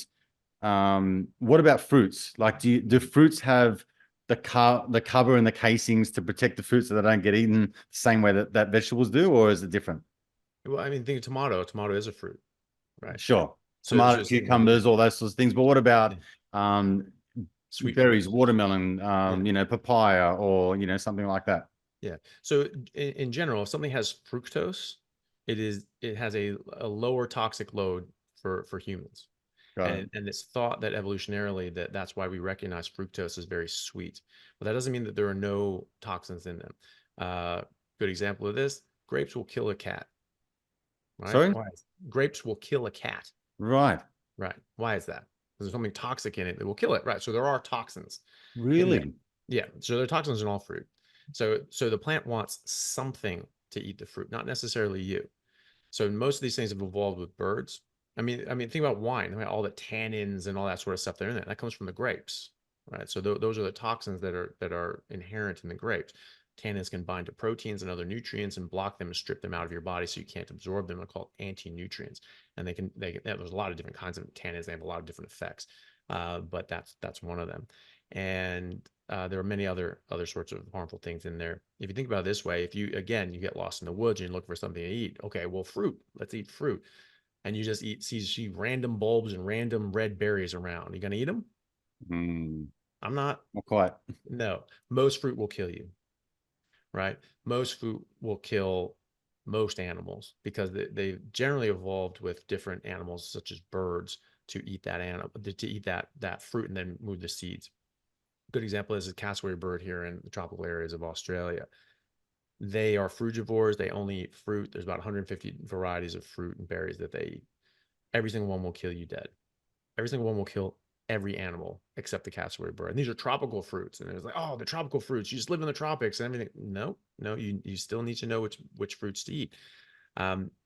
what about fruits? Like, do fruits have the cover and the casings to protect the fruit so they don't get eaten the same way that vegetables do, or is it different? Well, I mean, think of tomato. Tomato is a fruit. right? Sure. So Tomato, something like cucumbers, all those sorts of things. But what yeah, about um, sweet berries, fruits. watermelon, Yeah. papaya, or something like that? Yeah. So in general, if something has fructose, it has a lower toxic load for humans. Got it. And it's thought that evolutionarily that's why we recognize fructose as very sweet. But that doesn't mean that there are no toxins in them. Uh, Good example of this, grapes will kill a cat, right? Sorry? Why? Grapes will kill a cat, Right. right? Why is that? Because there's something toxic in it that will kill it, right? So there are toxins in there. Really? Yeah, so there are toxins in all fruit. So the plant wants something to eat the fruit, not necessarily you. So most of these things have evolved with birds. I mean, think about wine, right? All the tannins and all that sort of stuff that are in there. That comes from the grapes, right? So those are the toxins that are inherent in the grapes. Tannins can bind to proteins and other nutrients and block them and strip them out of your body so you can't absorb them. They're called anti-nutrients, and there's a lot of different kinds of tannins. They have a lot of different effects, but that's one of them. And there are many other sorts of harmful things in there. If you think about it this way, if you get lost in the woods and you look for something to eat, okay, well, fruit, let's eat fruit, and you just see random bulbs and random red berries around, you gonna eat them? Mm, I'm not. not quite. No, most fruit will kill you, right? Most fruit will kill most animals because they generally evolved with different animals such as birds to eat that animal to eat that fruit and then move the seeds. Good example is a cassowary bird here in the tropical areas of Australia. They are frugivores. They only eat fruit. There's about 150 varieties of fruit and berries that they eat. Every single one will kill you dead. Every single one will kill every animal except the cassowary bird. And these are tropical fruits. And it's like, oh, the tropical fruits. You just live in the tropics and everything. No, no, you still need to know which fruits to eat,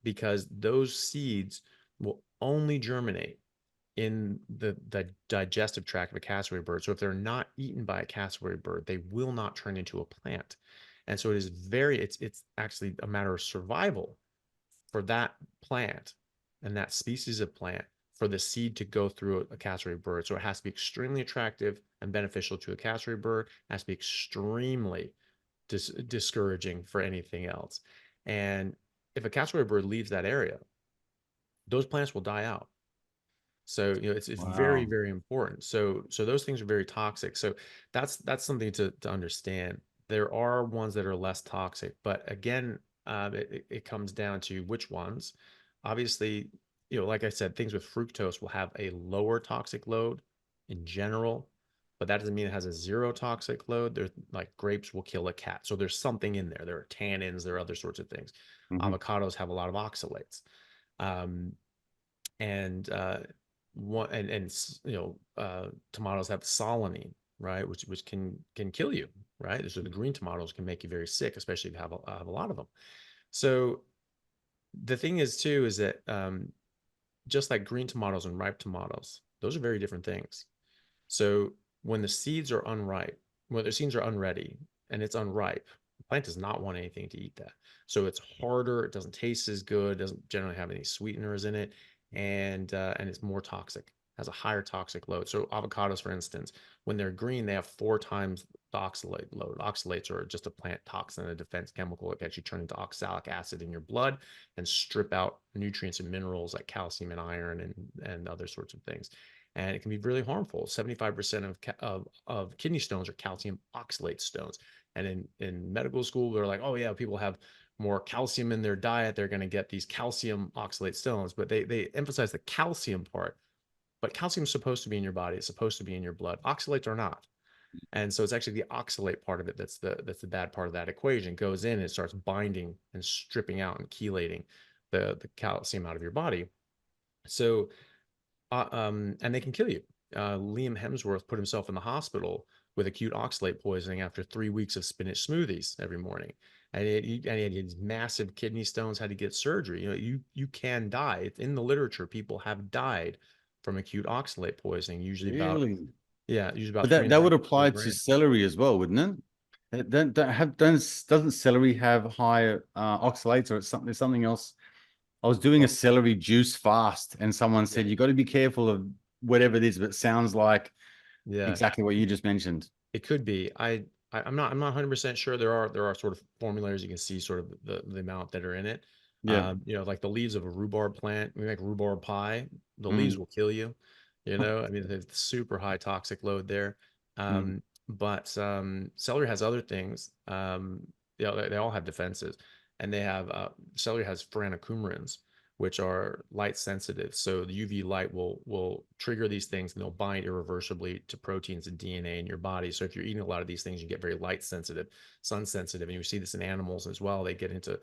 because those seeds will only germinate in the digestive tract of a cassowary bird. So if they're not eaten by a cassowary bird, they will not turn into a plant. And so it's actually a matter of survival for that plant and that species of plant for the seed to go through a cassowary bird. So it has to be extremely attractive and beneficial to a cassowary bird. It has to be extremely discouraging for anything else. And if a cassowary bird leaves that area, those plants will die out. So, it's very, Wow. very important. So those things are very toxic. So that's something to understand. There are ones that are less toxic, but again, it comes down to which ones. Obviously, like I said, things with fructose will have a lower toxic load in general, but that doesn't mean it has a zero toxic load. There's like grapes will kill a cat. So there's something in there. There are tannins, there are other sorts of things. Hmm. Avocados have a lot of oxalates. Um, and one and tomatoes have solanine, right, which can kill you, right? So the green tomatoes can make you very sick, especially if you have a lot of them. So the thing is too is that just like green tomatoes and ripe tomatoes, those are very different things. So when the seeds are unripe, when the seeds are unready and it's unripe, the plant does not want anything to eat that. So it's harder. It doesn't taste as good. Doesn't generally have any sweeteners in it, and it's more toxic. Has a higher toxic load. So avocados, for instance, when they're green, they have 4 times the oxalate load. Oxalates are just a plant toxin, a defense chemical. It can actually turn into oxalic acid in your blood and strip out nutrients and minerals like calcium and iron and other sorts of things, and it can be really harmful. 75% of kidney stones are calcium oxalate stones. And in medical school, they're like, oh yeah, people have more calcium in their diet, they're going to get these calcium oxalate stones. But they emphasize the calcium part. But calcium is supposed to be in your body. It's supposed to be in your blood. Oxalates are not. And so it's actually the oxalate part of it that's the bad part of that equation. It goes in and it starts binding and stripping out and chelating the calcium out of your body. So and they can kill you. Liam Hemsworth put himself in the hospital with acute oxalate poisoning after 3 weeks of spinach smoothies every morning, and he had these massive kidney stones. Had to get surgery. You can die. It's in the literature. People have died from acute oxalate poisoning. Really? Usually about But three and a that half would to four apply to grand. celery as well, wouldn't it? Doesn't celery have higher oxalates, or it's something else? I was doing a Well, celery juice fast, and someone yeah, said you got to be careful of whatever it is, but it sounds like yeah. exactly what you just mentioned. It could be. I'm not 100% sure. There are sort of formulators you can see sort of the amount that are in it. Yeah. Like the leaves of a rhubarb plant. We make rhubarb pie. The leaves Mm, will kill you. I mean, there's super high toxic load there. mm, But celery has other things. They all have defenses, and they have celery has phenocoumarins, which are light sensitive. So the UV light will trigger these things, and they'll bind irreversibly to proteins and DNA in your body. So if you're eating a lot of these things, you get very light sensitive, sun sensitive, and you see this in animals as well. They get into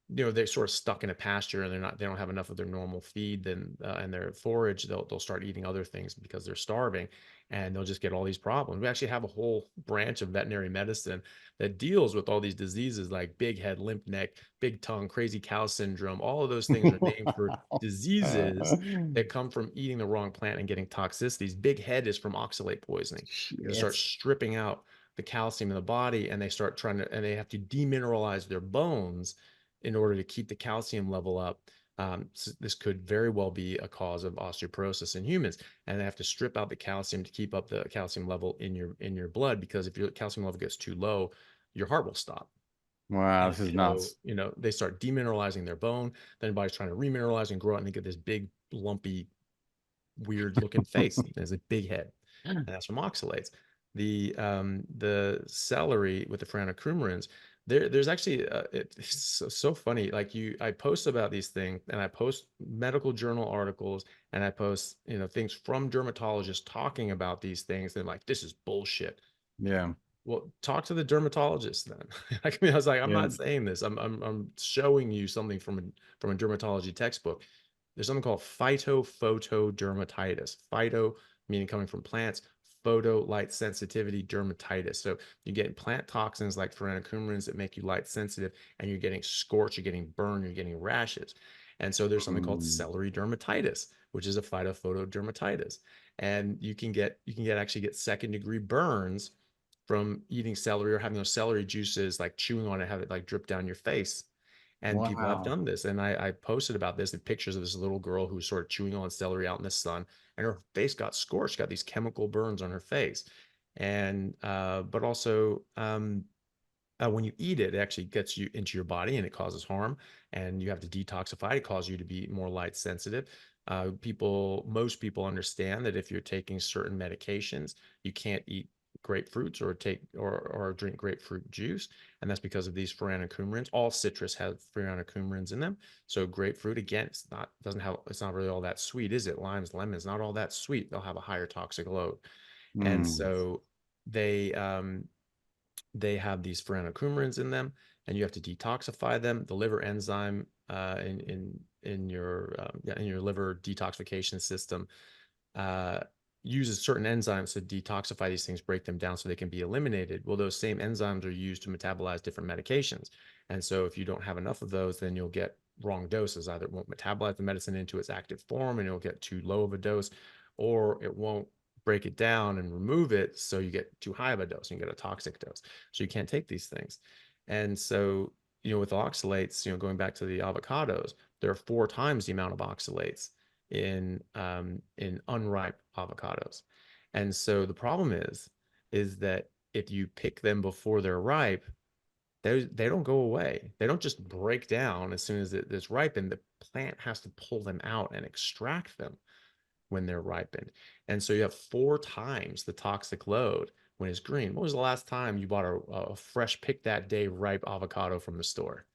they're sort of stuck in a pasture and they don't have enough of their normal feed then and their forage. They'll start eating other things because they're starving, and they'll just get all these problems. We actually have a whole branch of veterinary medicine that deals with all these diseases like big head, limp neck, big tongue, crazy cow syndrome. All of those things are named for diseases that come from eating the wrong plant and getting toxicities. Big head is from oxalate poisoning, because it starts Shit. stripping out the calcium in the body, and they have to demineralize their bones in order to keep the calcium level up. So this could very well be a cause of osteoporosis in humans, and they have to strip out the calcium to keep up the calcium level in your blood, because if your calcium level gets too low, your heart will stop. Wow, And this is so, nuts. they start demineralizing their bone. Then the body's trying to remineralize and grow out, and they get this big, lumpy, weird looking face. There's a big head, and that's from oxalates. The celery with the phenocoumarins, there's actually it's so funny. Like I post about these things, and I post medical journal articles, and I post things from dermatologists talking about these things. They're like, this is bullshit. Yeah. Well, talk to the dermatologist then. I was like, I'm Yeah. not saying this. I'm showing you something from a dermatology textbook. There's something called phytophotodermatitis. Phyto meaning coming from plants, photo light sensitivity dermatitis. So you get plant toxins like phenocoumarins that make you light sensitive, and you're getting scorch, you're getting burn, you're getting rashes. And so there's something called Mm. celery dermatitis, which is a phytophotodermatitis. And you can actually get second degree burns from eating celery or having those celery juices, like chewing on it, have it like drip down your face. And people have Wow. done this. And I posted about this, the pictures of this little girl who was sort of chewing on celery out in the sun, and her face got scorched, got these chemical burns on her face. And, but also, when you eat it, it actually gets you into your body and it causes harm, and you have to detoxify it. It causes you to be more light sensitive. Most people understand that if you're taking certain medications, you can't eat grapefruits or drink grapefruit juice, and that's because of these phenocoumarins. All citrus has phenocoumarins in them. So grapefruit, again, it's not really all that sweet, is it? Limes, lemons, not all that sweet. They'll have a higher toxic load, and Mm. so they they have these phenocoumarins in them, and you have to detoxify them. The liver enzyme in your liver detoxification system uh, uses certain enzymes to detoxify these things, break them down so they can be eliminated. Well, those same enzymes are used to metabolize different medications, and so if you don't have enough of those, then you'll get wrong doses. Either it won't metabolize the medicine into its active form, and you'll get too low of a dose, or it won't break it down and remove it, so you get too high of a dose and you get a toxic dose. So you can't take these things. And so, with oxalates, going back to the avocados, there are 4 times the amount of oxalates in unripe avocados. And so the problem is that if you pick them before they're ripe, they don't go away. They don't just break down as soon as it's ripened. The plant has to pull them out and extract them when they're ripened. And so you have 4 times the toxic load when it's green. When was the last time you bought a fresh pick that day ripe avocado from the store?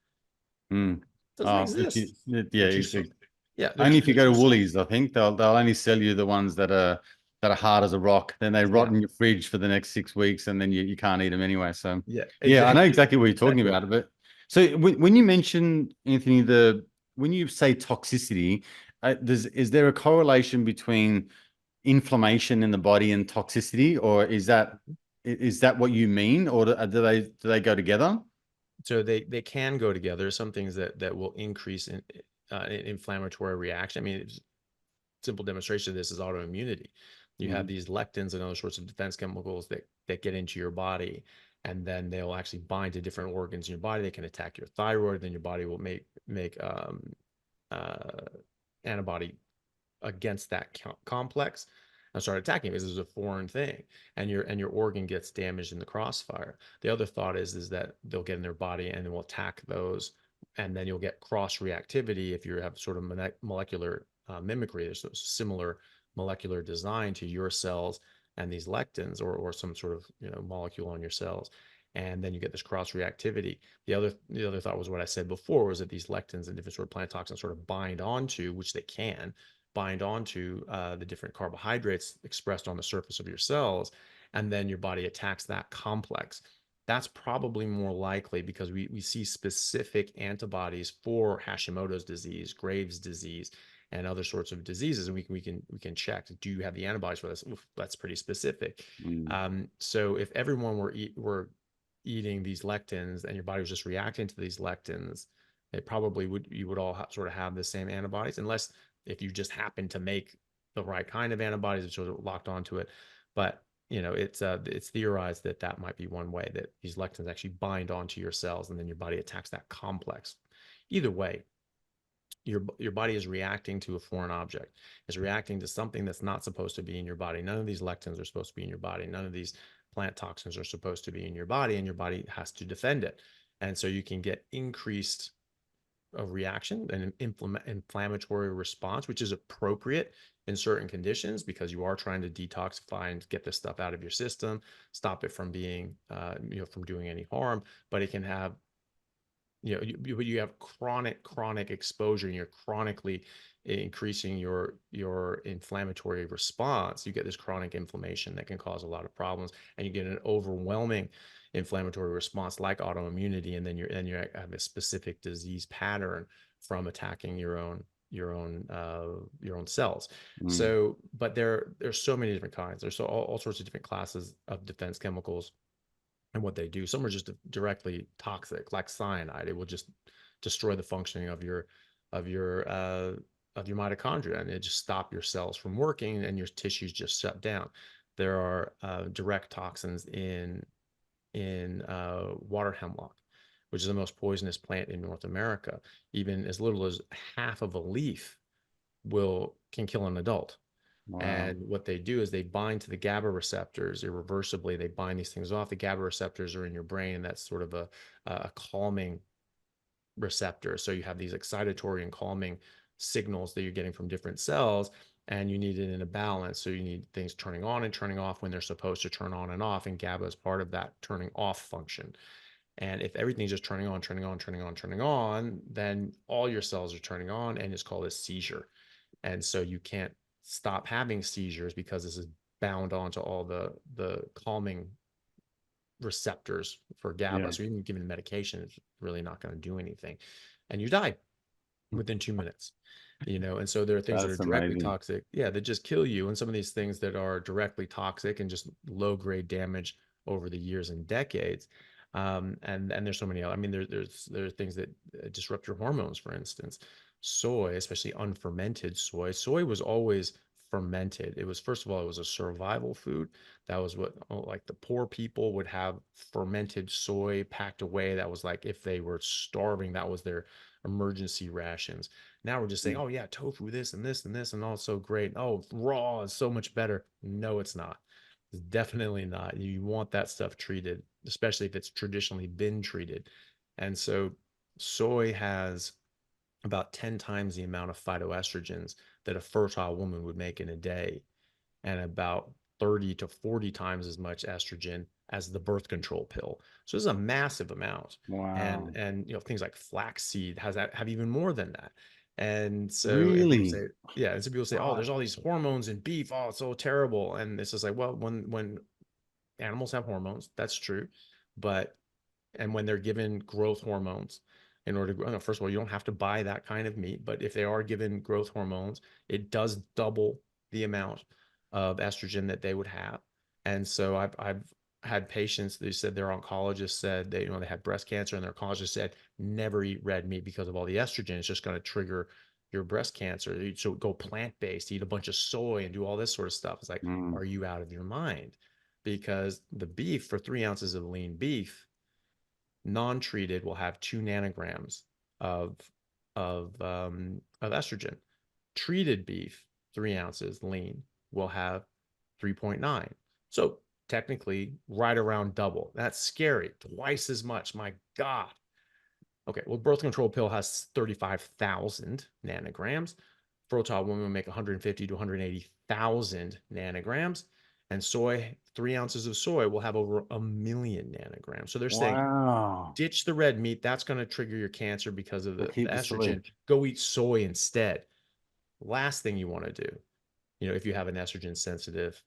Mm. Doesn't Oh, if you, exist. yeah, They're too sweet. Yeah, only if you they're go to too sweet. Woolies, I think they'll only sell you the ones that are hard as a rock. Then they rot Yeah. in your fridge for the next 6 weeks, and then you can't eat them anyway. So, Yeah, yeah, I know exactly. exactly what you're talking Exactly. about. But so when you mention Anthony, when you say toxicity, is there a correlation between inflammation in the body and toxicity, or is that what you mean, or do they go together? So they can go together. Some things that will increase in inflammatory reaction. I mean, simple demonstration of this is autoimmunity. You have Mm, these lectins and other sorts of defense chemicals that get into your body, and then they'll actually bind to different organs in your body. They can attack your thyroid. Then your body will make uh, antibody against that complex and start attacking it, because this is a foreign thing, and your organ gets damaged in the crossfire. The other thought is that they'll get in their body and will attack those and then you'll get cross reactivity if you have sort of molecular mimicry. There's a similar molecular design to your cells and these lectins, or some sort of molecule on your cells, and then you get this cross reactivity. The other thought was what I said before, was that these lectins and different sort of plant toxins sort of bind onto, which they can bind onto the different carbohydrates expressed on the surface of your cells, and then your body attacks that complex. That's probably more likely because we see specific antibodies for Hashimoto's disease, Graves' disease, and other sorts of diseases, and we can check. Do you have the antibodies for this? Oof, that's pretty specific. Mm. So if everyone were eating these lectins and your body was just reacting to these lectins, it probably would you would all sort of have the same antibodies, unless if you just happen to make the right kind of antibodies that sort of locked onto it. But it's theorized that that might be one way that these lectins actually bind onto your cells, and then your body attacks that complex. Either way, your body is reacting to a foreign object, is reacting to something that's not supposed to be in your body. None of these lectins are supposed to be in your body. None of these plant toxins are supposed to be in your body, and your body has to defend it. And so you can get increased a reaction, an inflammatory response, which is appropriate in certain conditions because you are trying to detoxify and get this stuff out of your system, stop it from being, from doing any harm. But it can have, you have chronic exposure, and you're chronically increasing your inflammatory response. You get this chronic inflammation that can cause a lot of problems, and you get an overwhelming inflammatory response like autoimmunity, and then you have a specific disease pattern from attacking your own cells. Mm. So, but there's so many different kinds. There's all sorts of different classes of defense chemicals and what they do. Some are just directly toxic, like cyanide. It will just destroy the functioning of your mitochondria, and it just stop your cells from working, and your tissues just shut down. There are direct toxins in water hemlock, which is the most poisonous plant in North America. Even as little as half of a leaf can kill an adult. Wow. And what they do is they bind to the GABA receptors irreversibly. They bind these things off. The GABA receptors are in your brain, and that's sort of a calming receptor. So you have these excitatory and calming signals that you're getting from different cells, and you need it in a balance. So you need things turning on and turning off when they're supposed to turn on and off. And GABA is part of that turning off function. And if everything's just turning on, turning on, turning on, turning on, then all your cells are turning on, and it's called a seizure. And so you can't stop having seizures because this is bound onto all the calming receptors for GABA. Yeah. So even giving medication is really not going to do anything, and you die within 2 minutes. And so there are things that are That's directly amazing. toxic, yeah, that just kill you, and some of these things that are directly toxic and just low grade damage over the years and decades. And there's so many other, I mean, there are things that disrupt your hormones. For instance, soy, especially unfermented soy. Soy was always fermented. It was, first of all, it was a survival food. That was what, like, the poor people would have fermented soy packed away. That was like, if they were starving, that was their emergency rations. Now we're just saying, Mm. oh yeah, tofu, this and this and this, and all so great. Oh, raw is so much better. No, it's not. It's definitely not. You want that stuff treated, especially if it's traditionally been treated. And so soy has about 10 times the amount of phytoestrogens that a fertile woman would make in a day, and about 30 to 40 times as much estrogen as the birth control pill. So this is a massive amount. And Wow. and things like flaxseed have even more than that. And so, and people Really? say, yeah, and so people say, oh, Right. there's all these hormones in beef. Oh, it's so terrible. And it's just like, well, when animals have hormones, that's true. But and when they're given growth hormones in order to grow, no, first of all, you don't have to buy that kind of meat, but if they are given growth hormones, it does double the amount of estrogen that they would have. And so I've had patients, they said their oncologist said they had breast cancer, and their oncologist said never eat red meat because of all the estrogen. It's just going to trigger your breast cancer. So go plant-based, eat a bunch of soy and do all this sort of stuff. It's like, Mm. are you out of your mind? Because the beef, for 3 ounces of lean beef, non-treated, will have 2 nanograms of of estrogen. Treated beef, 3 ounces lean, will have 3.9. So technically, right around double. That's scary. Twice as much. My God. Okay, well, birth control pill has 35,000 nanograms. Fertile women will make 150 to 180,000 nanograms. And soy, 3 ounces of soy will have over 1 million nanograms. So they're saying, Wow. ditch the red meat. That's going to trigger your cancer because of So the keep the soy. estrogen. Go eat soy instead. Last thing you want to do, if you have an estrogen sensitive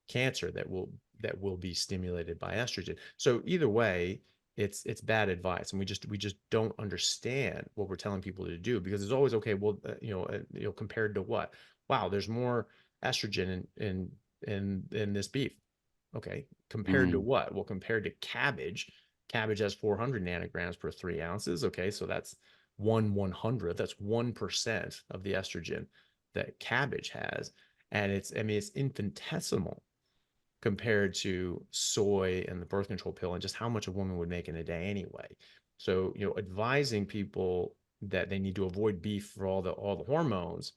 cancer that will be stimulated by estrogen. So either way, it's bad advice, and we just don't understand what we're telling people to do, because it's always okay. Well, compared to what? Wow, there's more estrogen in this beef. Okay, compared to Mm, what? Well, compared to cabbage. Cabbage has 400 nanograms per 3 ounces. Okay, so that's 1/100th. That's 1% of the estrogen that cabbage has, and it's infinitesimal compared to soy and the birth control pill and just how much a woman would make in a day anyway. So, advising people that they need to avoid beef for all the hormones.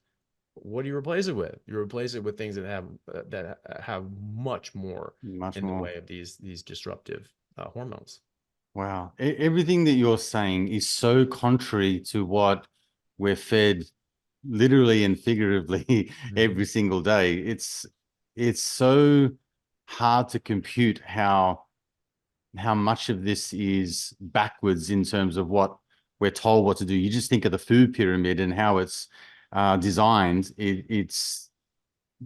What do you replace it with? You replace it with things that have much more much in the more. way of these disruptive hormones. Wow. Everything that you're saying is so contrary to what we're fed literally and figuratively Mm-hmm. every single day. It's so hard to compute how much of this is backwards in terms of what we're told what to do. You just think of the food pyramid and how it's designed. It's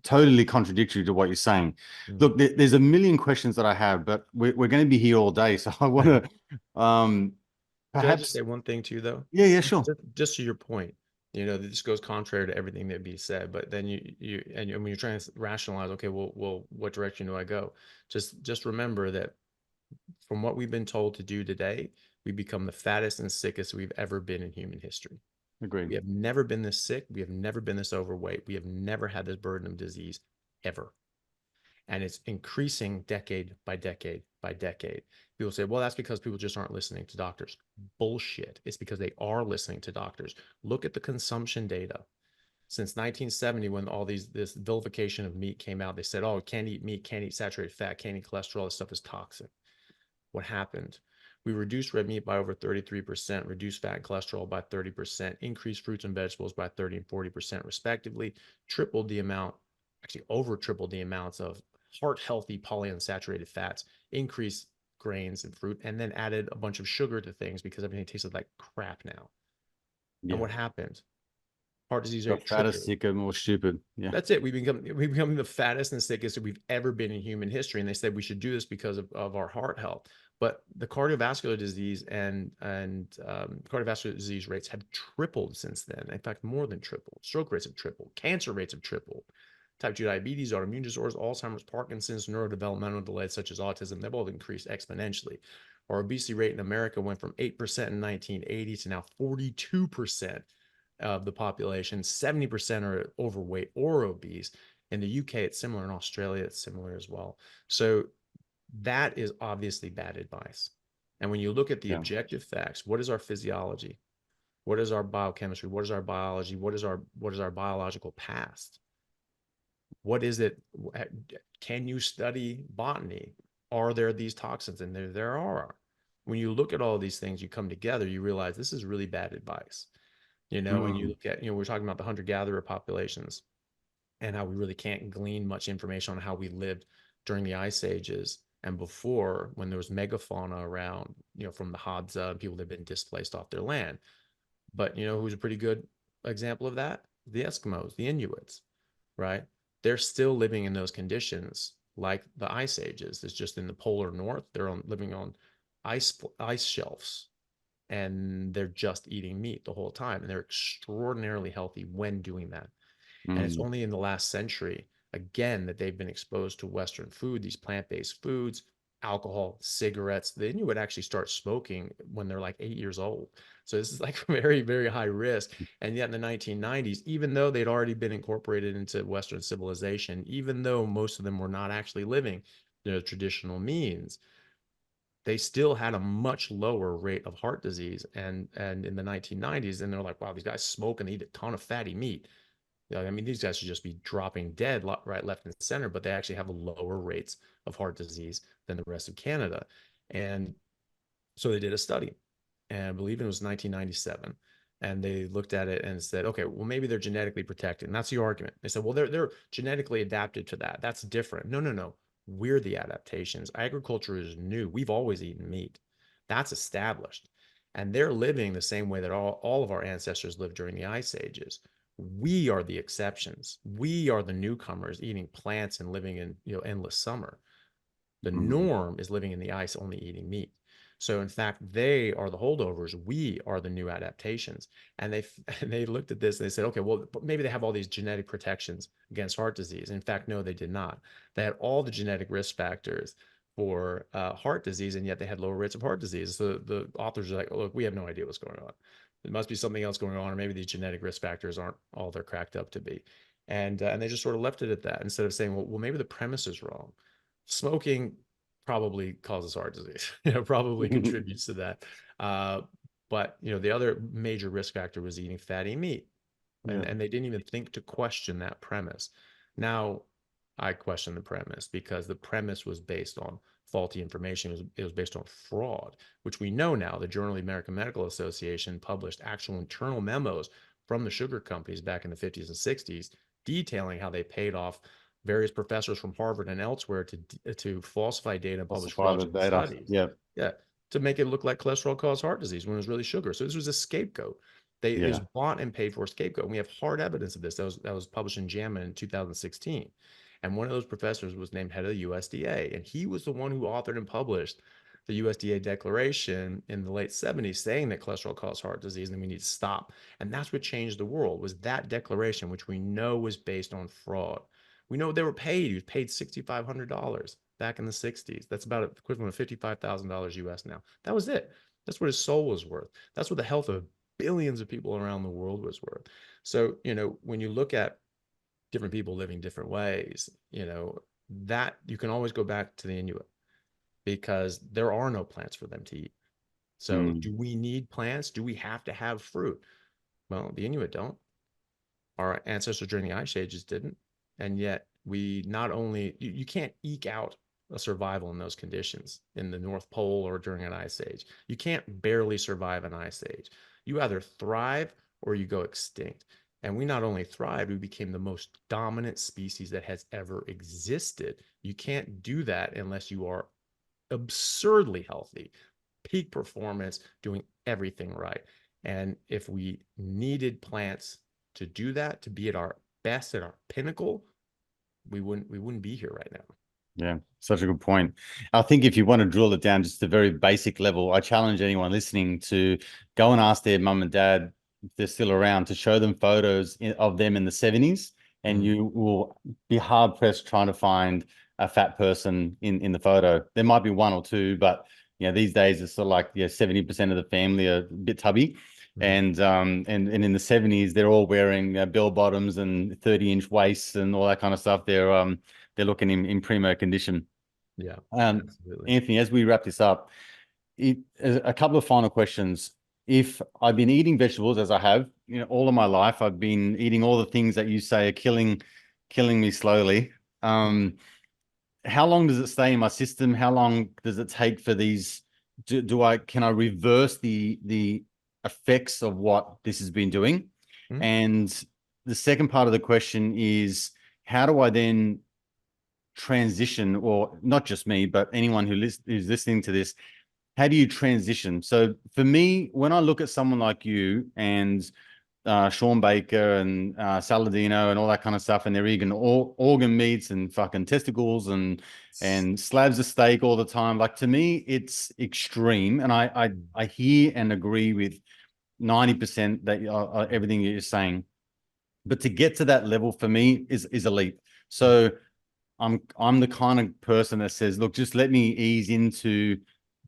totally contradictory to what you're saying. Look, there's a million questions that I have, but we're going to be here all day. So I want to Could I just perhaps, say one thing too, though? yeah, sure. Just to your point, this goes contrary to everything that be said. But then when you're trying to rationalize, okay, well, what direction do I go? Just remember that from what we've been told to do today, we become the fattest and sickest we've ever been in human history. Agreed. We have never been this sick. We have never been this overweight. We have never had this burden of disease ever. And it's increasing decade by decade by decade. People say, well, that's because people just aren't listening to doctors. Bullshit. It's because they are listening to doctors. Look at the consumption data. Since 1970, when this vilification of meat came out, they said, oh, can't eat meat, can't eat saturated fat, can't eat cholesterol, this stuff is toxic. What happened? We reduced red meat by over 33%, reduced fat and cholesterol by 30%, increased fruits and vegetables by 30 and 40% respectively, tripled the amount, actually over tripled the amounts of heart healthy polyunsaturated fats, increased grains and fruit, and then added a bunch of sugar to things because everything tasted like crap now. And Yeah. what happened? Heart disease Got rate fatter, tripled. sicker, more stupid. Yeah. That's it. We become the fattest and sickest that we've ever been in human history. And they said we should do this because of our heart health. But the cardiovascular disease and cardiovascular disease rates have tripled since then. In fact, more than tripled. Stroke rates have tripled. Cancer rates have tripled. Type 2 diabetes, autoimmune disorders, Alzheimer's, Parkinson's, neurodevelopmental delays such as autism, they've all increased exponentially. Our obesity rate in America went from 8% in 1980 to now 42% of the population. 70% are overweight or obese. In the UK, it's similar. In Australia, it's similar as well. So that is obviously bad advice. And when you look at the Yeah. objective facts, what is our physiology? What is our biochemistry? What is our biology? What is our biological past? What is it? Can you study botany? Are there these toxins? And there are. When you look at all these things, you come together, you realize this is really bad advice. And you Mm, look at, we're talking about the hunter-gatherer populations and how we really can't glean much information on how we lived during the ice ages and before, when there was megafauna around, from the Hadza and people that have been displaced off their land. But who's a pretty good example of that? The Eskimos, the Inuits, right? They're still living in those conditions like the ice ages. It's just in the polar north. They're living on ice shelves, and they're just eating meat the whole time. And they're extraordinarily healthy when doing that. And it's mm, only in the last century, again, that they've been exposed to Western food, these plant-based foods, alcohol, cigarettes. The Inuit actually start smoking when they're like 8 years old. So this is like very, very high risk. And yet in the 1990s, even though they'd already been incorporated into Western civilization, even though most of them were not actually living traditional means, they still had a much lower rate of heart disease. And in the 1990s, and they're like, wow, these guys smoke and eat a ton of fatty meat. I mean, these guys should just be dropping dead right, left, and center, but they actually have lower rates of heart disease than the rest of Canada. And so they did a study. and I believe it was 1997. And they looked at it and said, okay, well, maybe they're genetically protected. And that's the argument. They said, well, they're genetically adapted to that. That's different. No, no, no. We're the adaptations. Agriculture is new. We've always eaten meat. That's established. And they're living the same way that all of our ancestors lived during the ice ages. We are the exceptions. We are the newcomers eating plants and living in, endless summer. The Mm. norm is living in the ice, only eating meat. So in fact, they are the holdovers. We are the new adaptations. And they and they looked at this and they said, okay, well, maybe they have all these genetic protections against heart disease. In fact, no, they did not. They had all the genetic risk factors for heart disease, and yet they had lower rates of heart disease. So the authors are like, oh, look, we have no idea what's going on. There must be something else going on, or maybe these genetic risk factors aren't all they're cracked up to be. And they just sort of left it at that instead of saying, well, maybe the premise is wrong. Smoking probably causes heart disease, probably contributes to that. But the other major risk factor was eating fatty meat. Yeah. And they didn't even think to question that premise. Now I question the premise because the premise was based on faulty information. It was based on fraud, which we know now. The Journal of the American Medical Association published actual internal memos from the sugar companies back in the 50s and 60s detailing how they paid off various professors from Harvard and elsewhere to falsify data and publish Falsify the fraudulent data. studies. Yeah. Yeah, to make it look like cholesterol caused heart disease when it was really sugar. So this was a scapegoat. It was Yeah. bought and paid for scapegoat. And we have hard evidence of this. That was published in JAMA in 2016. And one of those professors was named head of the USDA. And he was the one who authored and published the USDA declaration in the late 70s saying that cholesterol caused heart disease and we need to stop. And that's what changed the world was that declaration, which we know was based on fraud. We know they were paid. He was paid $6,500 back in the 60s. That's about equivalent of $55,000 US now. That was it. That's what his soul was worth. That's what the health of billions of people around the world was worth. So, when you look at different people living different ways, that you can always go back to the Inuit because there are no plants for them to eat. So, Mm. do we need plants? Do we have to have fruit? Well, the Inuit don't. Our ancestors during the ice ages didn't. And yet, we not only, you can't eke out a survival in those conditions in the North Pole or during an ice age. You can't barely survive an ice age. You either thrive or you go extinct. And we not only thrived, we became the most dominant species that has ever existed. You can't do that unless you are absurdly healthy, peak performance, doing everything right. And if we needed plants to do that, to be at our best, at our pinnacle, we wouldn't be here right now. Yeah, such a good point. I think if you want to drill it down just a very basic level, I challenge anyone listening to go and ask their mum and dad if they're still around to show them photos of them in the 70s, and Mm. you will be hard pressed trying to find a fat person in the photo. There might be one or two, but these days it's sort of like 70% of the family are a bit tubby. Mm. And in the 70s, they're all wearing bell bottoms and 30-inch waists and all that kind of stuff. They're looking in primo condition. Yeah, Um, absolutely. Anthony, as we wrap this up, a couple of final questions. If I've been eating vegetables as I have, all of my life, I've been eating all the things that you say are killing me slowly. How long does it stay in my system? How long does it take for these? Can I reverse the effects of what this has been doing? Mm. And the second part of the question is, how do I then transition, or not just me, but anyone who's listening to this, how do you transition? So for me, when I look at someone like you and Sean Baker and Saladino and all that kind of stuff, and they're eating organ meats and fucking testicles and slabs of steak all the time, like to me, it's extreme. And I hear and agree with 90% that everything you're saying. But to get to that level for me is a leap. Mm. So I'm the kind of person that says, look, just let me ease into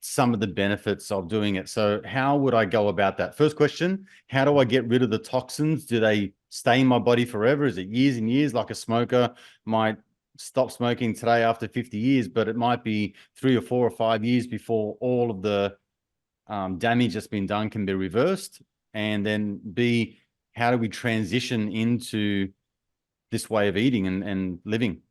some of the benefits of doing it. So how would I go about that? First question, how do I get rid of the toxins? Do they stay in my body forever? Is it years and years? Like a smoker might stop smoking today after 50 years, but it might be 3 or 4 or 5 years before all of the damage that's been done can be reversed. And then B, how do we transition into this way of eating and living?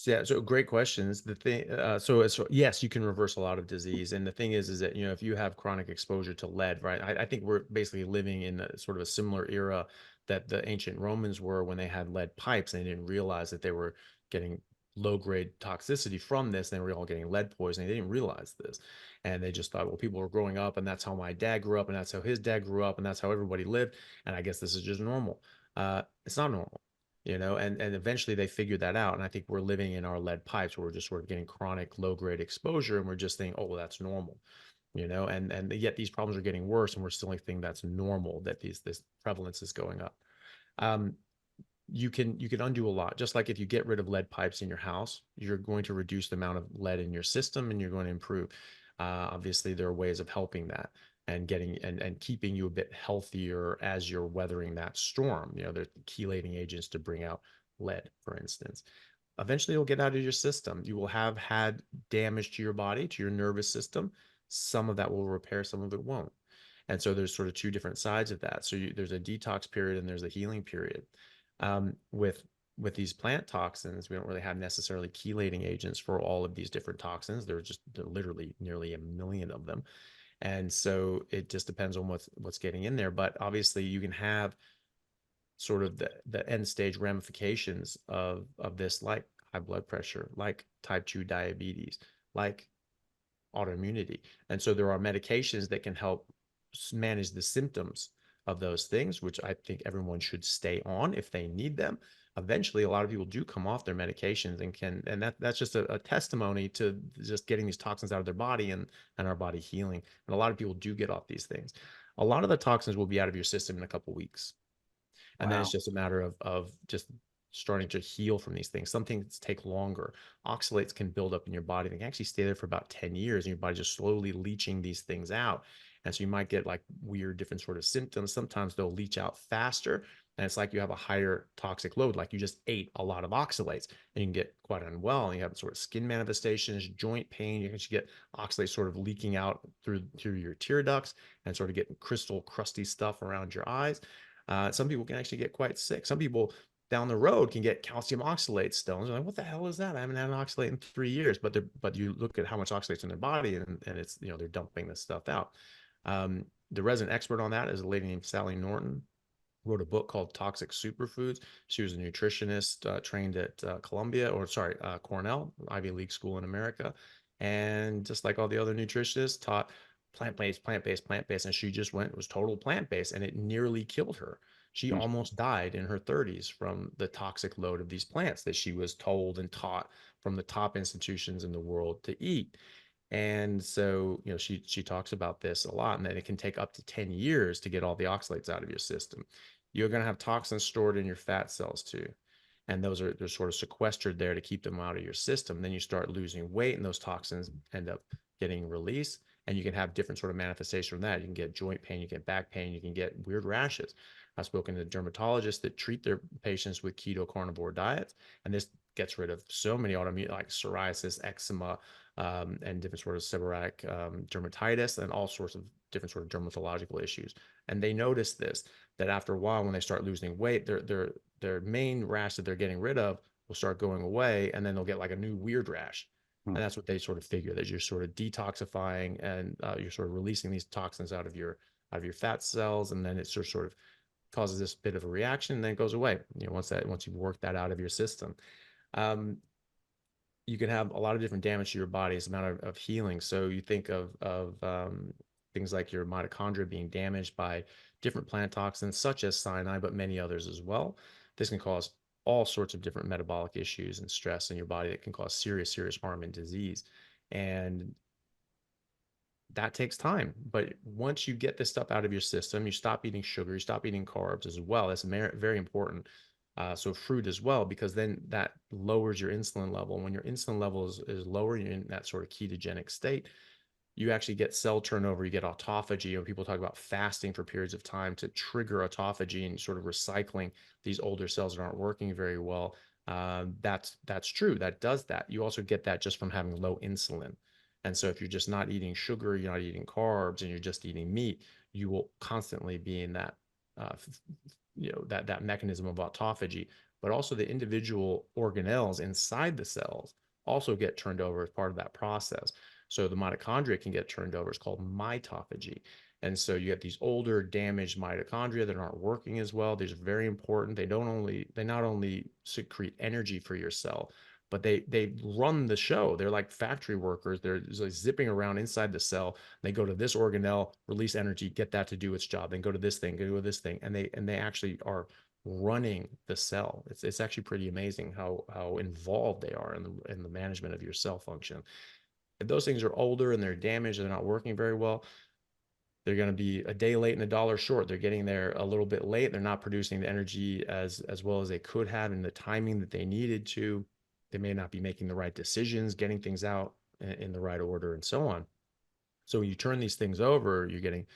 So, yeah, so great questions. The thing, so yes, you can reverse a lot of disease, and the thing is that if you have chronic exposure to lead, right? I think we're basically living in a sort of a similar era that the ancient Romans were when they had lead pipes, and they didn't realize that they were getting low-grade toxicity from this. And they were all getting lead poisoning. They didn't realize this, and they just thought, well, people were growing up, and that's how my dad grew up, and that's how his dad grew up, and that's how everybody lived, and I guess this is just normal. It's not normal. And eventually they figured that out. And I think we're living in our lead pipes where we're just sort of getting chronic low grade exposure, and we're just thinking, oh, well, that's normal, and yet these problems are getting worse, and we're still thinking that's normal, that this prevalence is going up. Um, you can undo a lot. Just like if you get rid of lead pipes in your house, you're going to reduce the amount of lead in your system, and you're going to improve. Obviously, there are ways of helping that and getting and keeping you a bit healthier as you're weathering that storm. There's chelating agents to bring out lead, for instance. Eventually, it'll get out of your system. You will have had damage to your body, to your nervous system. Some of that will repair, some of it won't. And so there's sort of two different sides of that. So there's a detox period and there's a healing period. With these plant toxins, we don't really have necessarily chelating agents for all of these different toxins. They're literally nearly a million of them. And so it just depends on what's getting in there. But obviously you can have sort of the end stage ramifications of this, like high blood pressure, like type 2 diabetes, like autoimmunity. And so there are medications that can help manage the symptoms of those things, which I think everyone should stay on if they need them. Eventually, a lot of people do come off their medications and that's just a testimony to just getting these toxins out of their body and our body healing. And a lot of people do get off these things. A lot of the toxins will be out of your system in a couple of weeks. And then it's Wow. just a matter of just starting to heal from these things. Some things take longer. Oxalates can build up in your body. They can actually stay there for about 10 years, and your body just slowly leaching these things out. And so you might get like weird different sort of symptoms. Sometimes they'll leach out faster. And it's like you have a higher toxic load, like you just ate a lot of oxalates, and you can get quite unwell. And you have sort of skin manifestations, joint pain. You can get oxalates sort of leaking out through your tear ducts and sort of getting crystal crusty stuff around your eyes. Some people can actually get quite sick. Some people down the road can get calcium oxalate stones. They're like, what the hell is that? I haven't had an oxalate in 3 years. But you look at how much oxalate's in their body, and it's they're dumping this stuff out. The resident expert on that is a lady named Sally Norton. Wrote a book called Toxic Superfoods. She was a nutritionist trained at Cornell, Ivy League school in America. And just like all the other nutritionists, taught plant-based, plant-based, plant-based. And she just was total plant-based, and it nearly killed her. She Mm. almost died in her 30s from the toxic load of these plants that she was told and taught from the top institutions in the world to eat. And so, she talks about this a lot, and that it can take up to 10 years to get all the oxalates out of your system. You're going to have toxins stored in your fat cells too. And they're sort of sequestered there to keep them out of your system. Then you start losing weight, and those toxins end up getting released. And you can have different sort of manifestations from that. You can get joint pain, you get back pain, you can get weird rashes. I've spoken to dermatologists that treat their patients with keto carnivore diets, and this gets rid of so many autoimmune, like psoriasis, eczema, and different sort of seborrheic dermatitis, and all sorts of different sort of dermatological issues. And they notice this, that after a while, when they start losing weight, their main rash that they're getting rid of will start going away, and then they'll get like a new weird rash. Mm. And that's what they sort of figure, that you're sort of detoxifying, and you're sort of releasing these toxins out of your fat cells, and then it sort of causes this bit of a reaction, and then it goes away. Once you've worked that out of your system. Um, you can have a lot of different damage to your body. It's a matter of healing. So you think of things like your mitochondria being damaged by different plant toxins, such as cyanide, but many others as well. This can cause all sorts of different metabolic issues and stress in your body that can cause serious, serious harm and disease. And that takes time. But once you get this stuff out of your system, you stop eating sugar, you stop eating carbs as well. That's very important. So fruit as well, because then that lowers your insulin level. When your insulin level is lower, you're in that sort of ketogenic state, you actually get cell turnover, you get autophagy. And people talk about fasting for periods of time to trigger autophagy and sort of recycling these older cells that aren't working very well. That's true. That does that. You also get that just from having low insulin. And so if you're just not eating sugar, you're not eating carbs, and you're just eating meat, you will constantly be in that that mechanism of autophagy, but also the individual organelles inside the cells also get turned over as part of that process. So the mitochondria can get turned over. It's called mitophagy. And so you have these older, damaged mitochondria that aren't working as well. These are very important. They not only secrete energy for your cell, but they run the show. They're like factory workers. They're like zipping around inside the cell. They go to this organelle, release energy, get that to do its job, then go to this thing, go to this thing, and they actually are running the cell. It's actually pretty amazing how involved they are in the management of your cell function. If those things are older and they're damaged, they're not working very well, they're going to be a day late and a dollar short. They're getting there a little bit late. They're not producing the energy as well as they could have in the timing that they needed to. They may not be making the right decisions, getting things out in the right order, and so on. So when you turn these things over, you're getting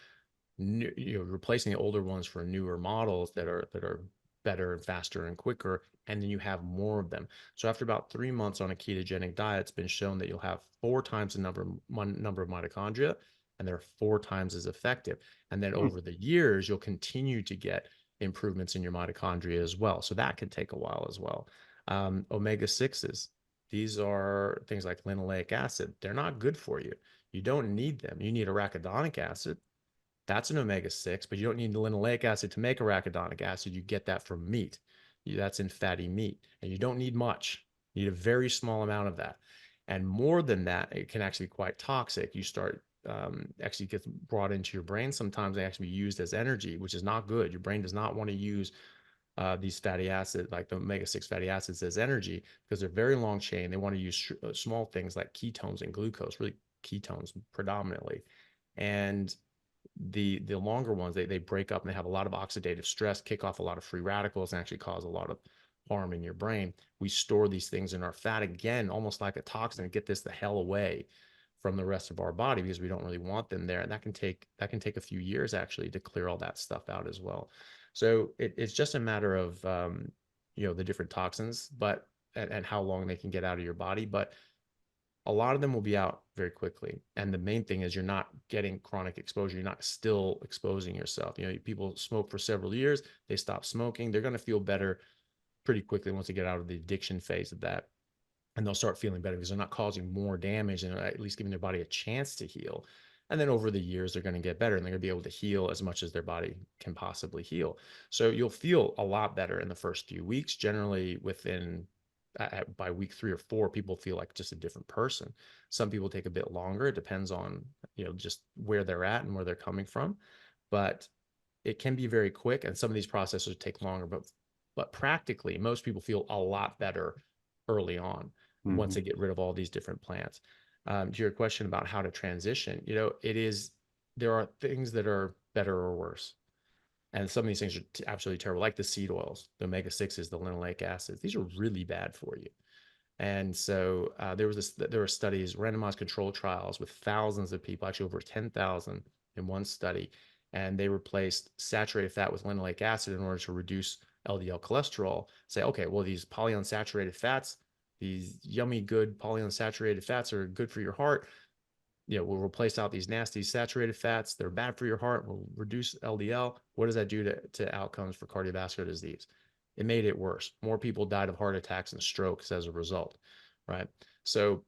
replacing the older ones for newer models that are better and faster and quicker, and then you have more of them. So after about 3 months on a ketogenic diet, it's been shown that you'll have 4 times the number of mitochondria, and they're 4 times as effective. And then over the years, you'll continue to get improvements in your mitochondria as well. So that can take a while as well. Omega 6s, these are things like linoleic acid. They're not good for you. You don't need them. You need arachidonic acid. That's an omega 6, but you don't need the linoleic acid to make arachidonic acid. You get that from meat. That's in fatty meat. And you don't need much. You need a very small amount of that. And more than that, it can actually be quite toxic. You start actually gets brought into your brain. Sometimes they actually be used as energy, which is not good. Your brain does not want to use these fatty acids, like the omega-6 fatty acids, as energy because they're very long chain. They want to use small things like ketones and glucose, really ketones predominantly. And the longer ones, they break up and they have a lot of oxidative stress, kick off a lot of free radicals, and actually cause a lot of harm in your brain. We store these things in our fat, again, almost like a toxin, to get this the hell away from the rest of our body because we don't really want them there. And that can take a few years actually to clear all that stuff out as well. So it's just a matter of the different toxins, but and how long they can get out of your body. But a lot of them will be out very quickly. And the main thing is you're not getting chronic exposure. You're not still exposing yourself. People smoke for several years, they stop smoking, they're going to feel better pretty quickly once they get out of the addiction phase of that. And they'll start feeling better because they're not causing more damage and at least giving their body a chance to heal. And then over the years, they're going to get better and they're going to be able to heal as much as their body can possibly heal. So you'll feel a lot better in the first few weeks. Generally, by week 3 or 4, people feel like just a different person. Some people take a bit longer. It depends on just where they're at and where they're coming from. But it can be very quick, and some of these processes take longer. But practically, most people feel a lot better early on once they get rid of all these different plants. To your question about how to transition, there are things that are better or worse. And some of these things are absolutely terrible, like the seed oils, the omega 6s, the linoleic acids. These are really bad for you. And so there were studies, randomized control trials with thousands of people, actually over 10,000 in one study, and they replaced saturated fat with linoleic acid in order to reduce LDL cholesterol. Say, okay, well, these polyunsaturated fats, these yummy, good polyunsaturated fats are good for your heart. We'll replace out these nasty saturated fats. They're bad for your heart. We'll reduce LDL. What does that do to outcomes for cardiovascular disease? It made it worse. More people died of heart attacks and strokes as a result, right? So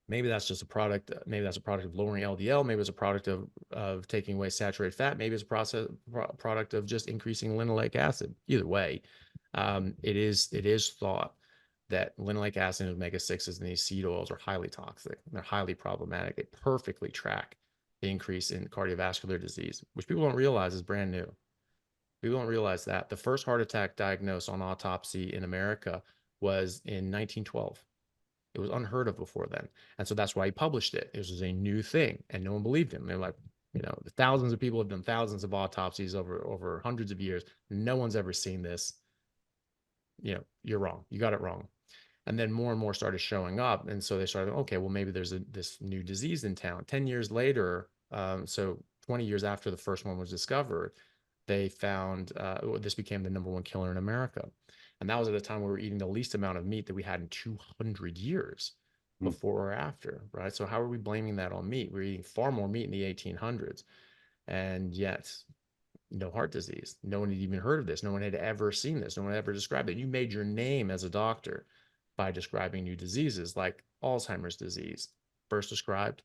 maybe that's just a product. Maybe that's a product of lowering LDL. Maybe it's a product of taking away saturated fat. Maybe it's a product of just increasing linoleic acid. Either way, it is thought that linoleic acid and omega 6s and these seed oils are highly toxic. They're highly problematic. They perfectly track the increase in cardiovascular disease, which people don't realize is brand new. People don't realize that the first heart attack diagnosed on autopsy in America was in 1912. It was unheard of before then. And so that's why he published it. This was a new thing and no one believed him. They're like, thousands of people have done thousands of autopsies over hundreds of years. No one's ever seen this. You're wrong. You got it wrong. And then more and more started showing up. And so they started, okay, well, maybe there's this new disease in town. 10 years later, so 20 years after the first one was discovered, they found this became the #1 killer in America. And that was at a time where we were eating the least amount of meat that we had in 200 years before or after, right? So how are we blaming that on meat? We're eating far more meat in the 1800s. And yet no heart disease. No one had even heard of this. No one had ever seen this. No one had ever described it. You made your name as a doctor by describing new diseases like Alzheimer's disease, first described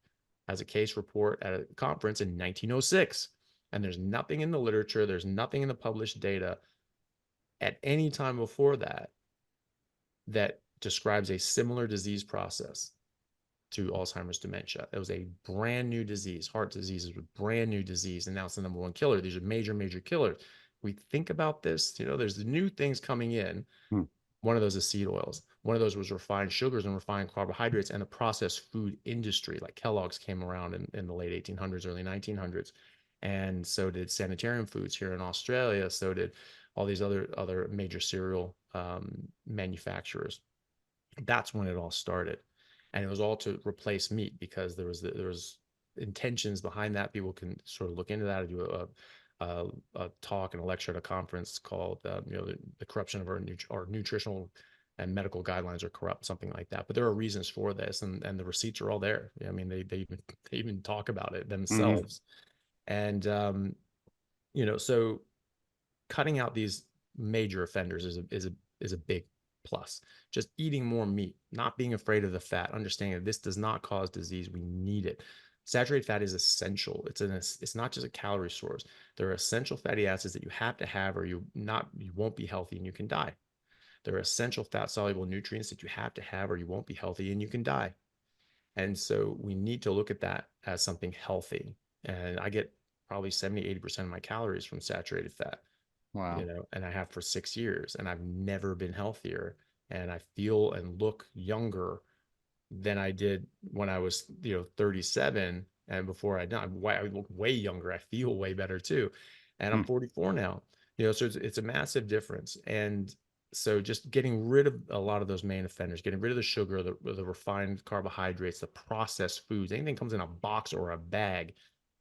as a case report at a conference in 1906. And there's nothing in the literature, there's nothing in the published data at any time before that that describes a similar disease process to Alzheimer's dementia. It was a brand new disease. Heart disease is a brand new disease, and now it's the number one killer. These are major, major killers. We think about this, there's the new things coming in. Hmm. One of those is seed oils. One of those was refined sugars and refined carbohydrates, and the processed food industry, like Kellogg's came around in the late 1800s, early 1900s. And so did Sanitarium Foods here in Australia. So did all these other major cereal manufacturers. That's when it all started, and it was all to replace meat because there was intentions behind that. People can sort of look into that and do a talk and a lecture at a conference called the corruption of our nutritional and medical guidelines are corrupt, something like that. But there are reasons for this, and the receipts are all there. I mean, they even talk about it Hmm. themselves. And so cutting out these major offenders is a big plus. Just eating more meat, not being afraid of the fat, understanding that this does not cause disease. We need it. Saturated fat is essential. It's not just a calorie source. There are essential fatty acids that you have to have, or you won't be healthy and you can die. There are essential fat soluble nutrients that you have to have, or you won't be healthy and you can die. And so we need to look at that as something healthy. And I get probably 70-80% of my calories from saturated fat, Wow. and I have for 6 years, and I've never been healthier. And I feel and look younger than I did when I was, 37. And before I look way younger. I feel way better too. And I'm Hmm. 44 now, so it's a massive difference. And so just getting rid of a lot of those main offenders, getting rid of the sugar, the refined carbohydrates, the processed foods, anything comes in a box or a bag,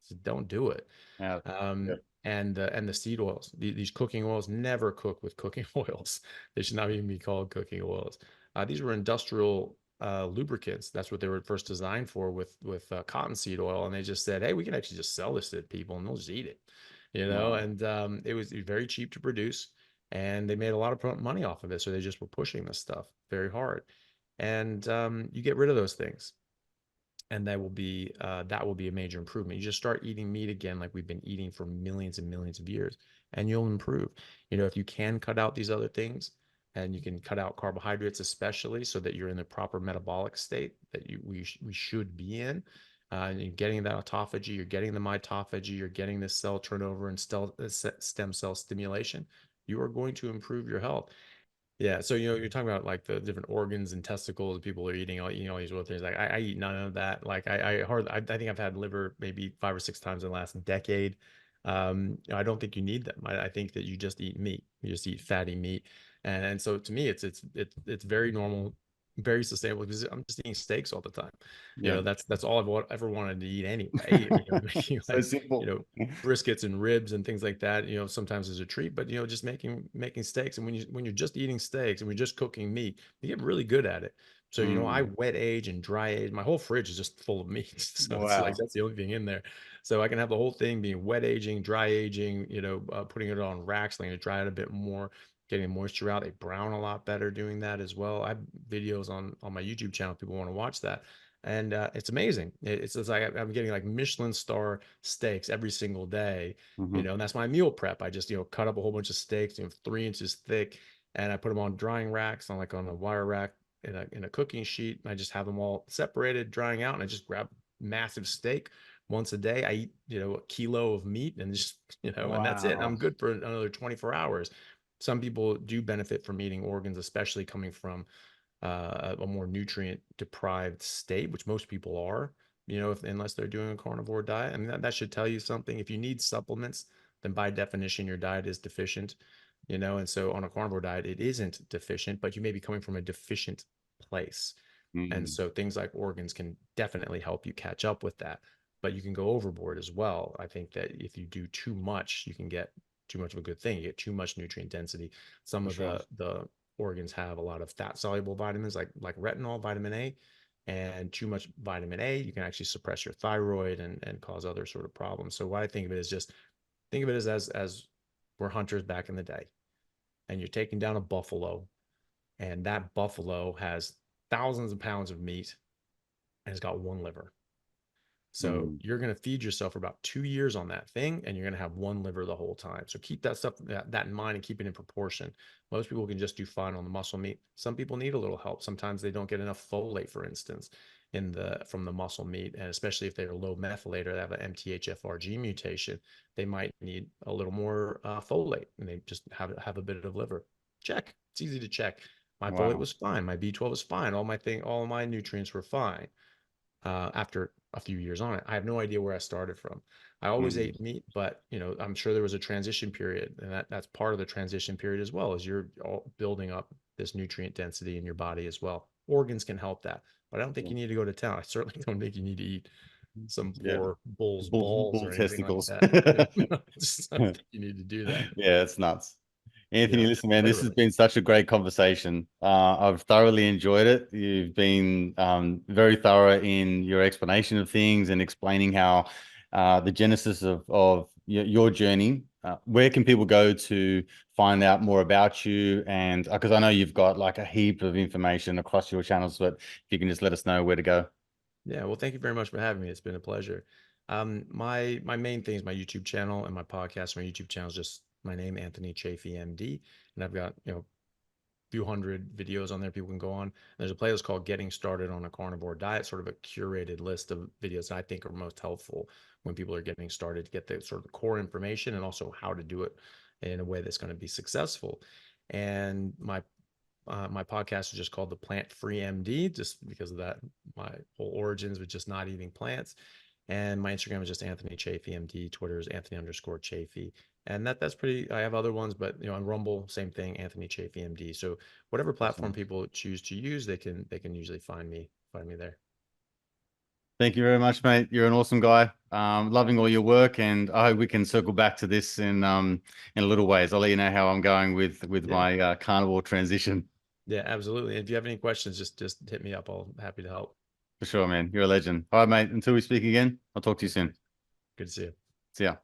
just don't do it. Yeah. Yeah. And the seed oils, these cooking oils, never cook with cooking oils. They should not even be called cooking oils. These were industrial lubricants. That's what they were first designed for, with cottonseed oil. And they just said, hey, we can actually just sell this to people and they'll just eat it, Wow. and it was very cheap to produce, and they made a lot of money off of it. So they just were pushing this stuff very hard. And you get rid of those things, and that will be a major improvement. You just start eating meat again, like we've been eating for millions and millions of years, and you'll improve. If you can cut out these other things, and you can cut out carbohydrates, especially, so that you're in the proper metabolic state that we should be in. And you're getting that autophagy, you're getting the mitophagy, you're getting this cell turnover and stem cell stimulation. You are going to improve your health. Yeah, so you're talking about like the different organs and testicles people are eating all these other things. Like I eat none of that. Like I think I've had liver maybe 5 or 6 times in the last decade. I don't think you need them. I think that you just eat meat. You just eat fatty meat, and so to me, it's very normal, very sustainable because I'm just eating steaks all the time. Yeah. That's all ever wanted to eat anyway. Making So like simple. briskets and ribs and things like that, sometimes as a treat, but just making steaks. And when you're just eating steaks and we're just cooking meat, you get really good at it. So I Mm. wet age and dry age. My whole fridge is just full of meat. So it's like Wow. that's the only thing in there. So I can have the whole thing being wet aging, dry aging, putting it on racks, letting it dry out a bit more, getting moisture out. They brown a lot better doing that as well. I have videos on my YouTube channel if people want to watch that. And it's amazing. It's like I'm getting like Michelin star steaks every single day, Hmm. and that's my meal prep. I just cut up a whole bunch of steaks, 3 inches thick, and I put them on drying racks, on a wire rack in a cooking sheet. And I just have them all separated, drying out, and I just grab massive steak once a day. I eat a kilo of meat, and just and that's it. Wow. I'm good for another 24 hours. Some people do benefit from eating organs, especially coming from a more nutrient deprived state, which most people are, unless they're doing a carnivore diet. I mean, that should tell you something. If you need supplements, then by definition, your diet is deficient, and so on a carnivore diet, it isn't deficient, but you may be coming from a deficient place. And Mm. so things like organs can definitely help you catch up with that, but you can go overboard as well. I think that if you do too much, you can get too much of a good thing. You get too much nutrient density. Some For of sure. the organs have a lot of fat soluble vitamins like retinol, vitamin A, and too much vitamin A, you can actually suppress your thyroid and cause other sort of problems. So what I think of it is just think of it as we're hunters back in the day, and you're taking down a buffalo, and that buffalo has thousands of pounds of meat and it's got one liver. So Mm, you're going to feed yourself for about 2 years on that thing, and you're going to have one liver the whole time. So keep that stuff that in mind and keep it in proportion. Most people can just do fine on the muscle meat. Some people need a little help. Sometimes they don't get enough folate, for instance, in the from the muscle meat, and especially if they're low methylated, they have an MTHFR mutation, they might need a little more folate, and they just have a bit of liver. Check. It's easy to check. My folate wow. was fine. My B12 was fine. All of my nutrients were fine after a few years on it. I have no idea where I started from. I always Mm, ate meat, but I'm sure there was a transition period, and that's part of the transition period as well, as you're all building up this nutrient density in your body as well. Organs can help that, but I don't think yeah. you need to go to town. I certainly don't think you need to eat some Yeah. poor bull's balls Bull or anything like testicles. that. I just don't think you need to do that. Yeah, it's nuts. Anthony, Yeah, listen, man, this has literally. been such a great conversation. I've thoroughly enjoyed it. You've been very thorough in your explanation of things and explaining how the genesis of your journey. Where can people go to find out more about you? And because I know you've got like a heap of information across your channels, but if you can just let us know where to go. Yeah, well, thank you very much for having me. It's been a pleasure. My main thing is my YouTube channel and my podcast. My YouTube channel is just my name, Anthony Chaffee, MD, and I've got few hundred videos on there people can go on. And there's a playlist called Getting Started on a Carnivore Diet, sort of a curated list of videos that I think are most helpful when people are getting started to get the sort of core information and also how to do it in a way that's going to be successful. And my podcast is just called The Plant Free MD, just because of that. My whole origins with just not eating plants. And my Instagram is just Anthony Chaffee MD. Twitter is Anthony_Chaffee. And that's pretty. I have other ones, but on Rumble, same thing, Anthony Chaffee MD. So whatever platform Awesome. people choose to use, they can usually find me there. Thank you very much, mate. You're an awesome guy. Loving all your work, and I hope we can circle back to this in a little ways. I'll let you know how I'm going with Yeah, my carnivore transition. yeah, absolutely. And if you have any questions, just hit me up. I'll happy to help. For sure, man. You're a legend. All right, mate. Until we speak again, I'll talk to you Likewise. soon. Good to see you. See ya.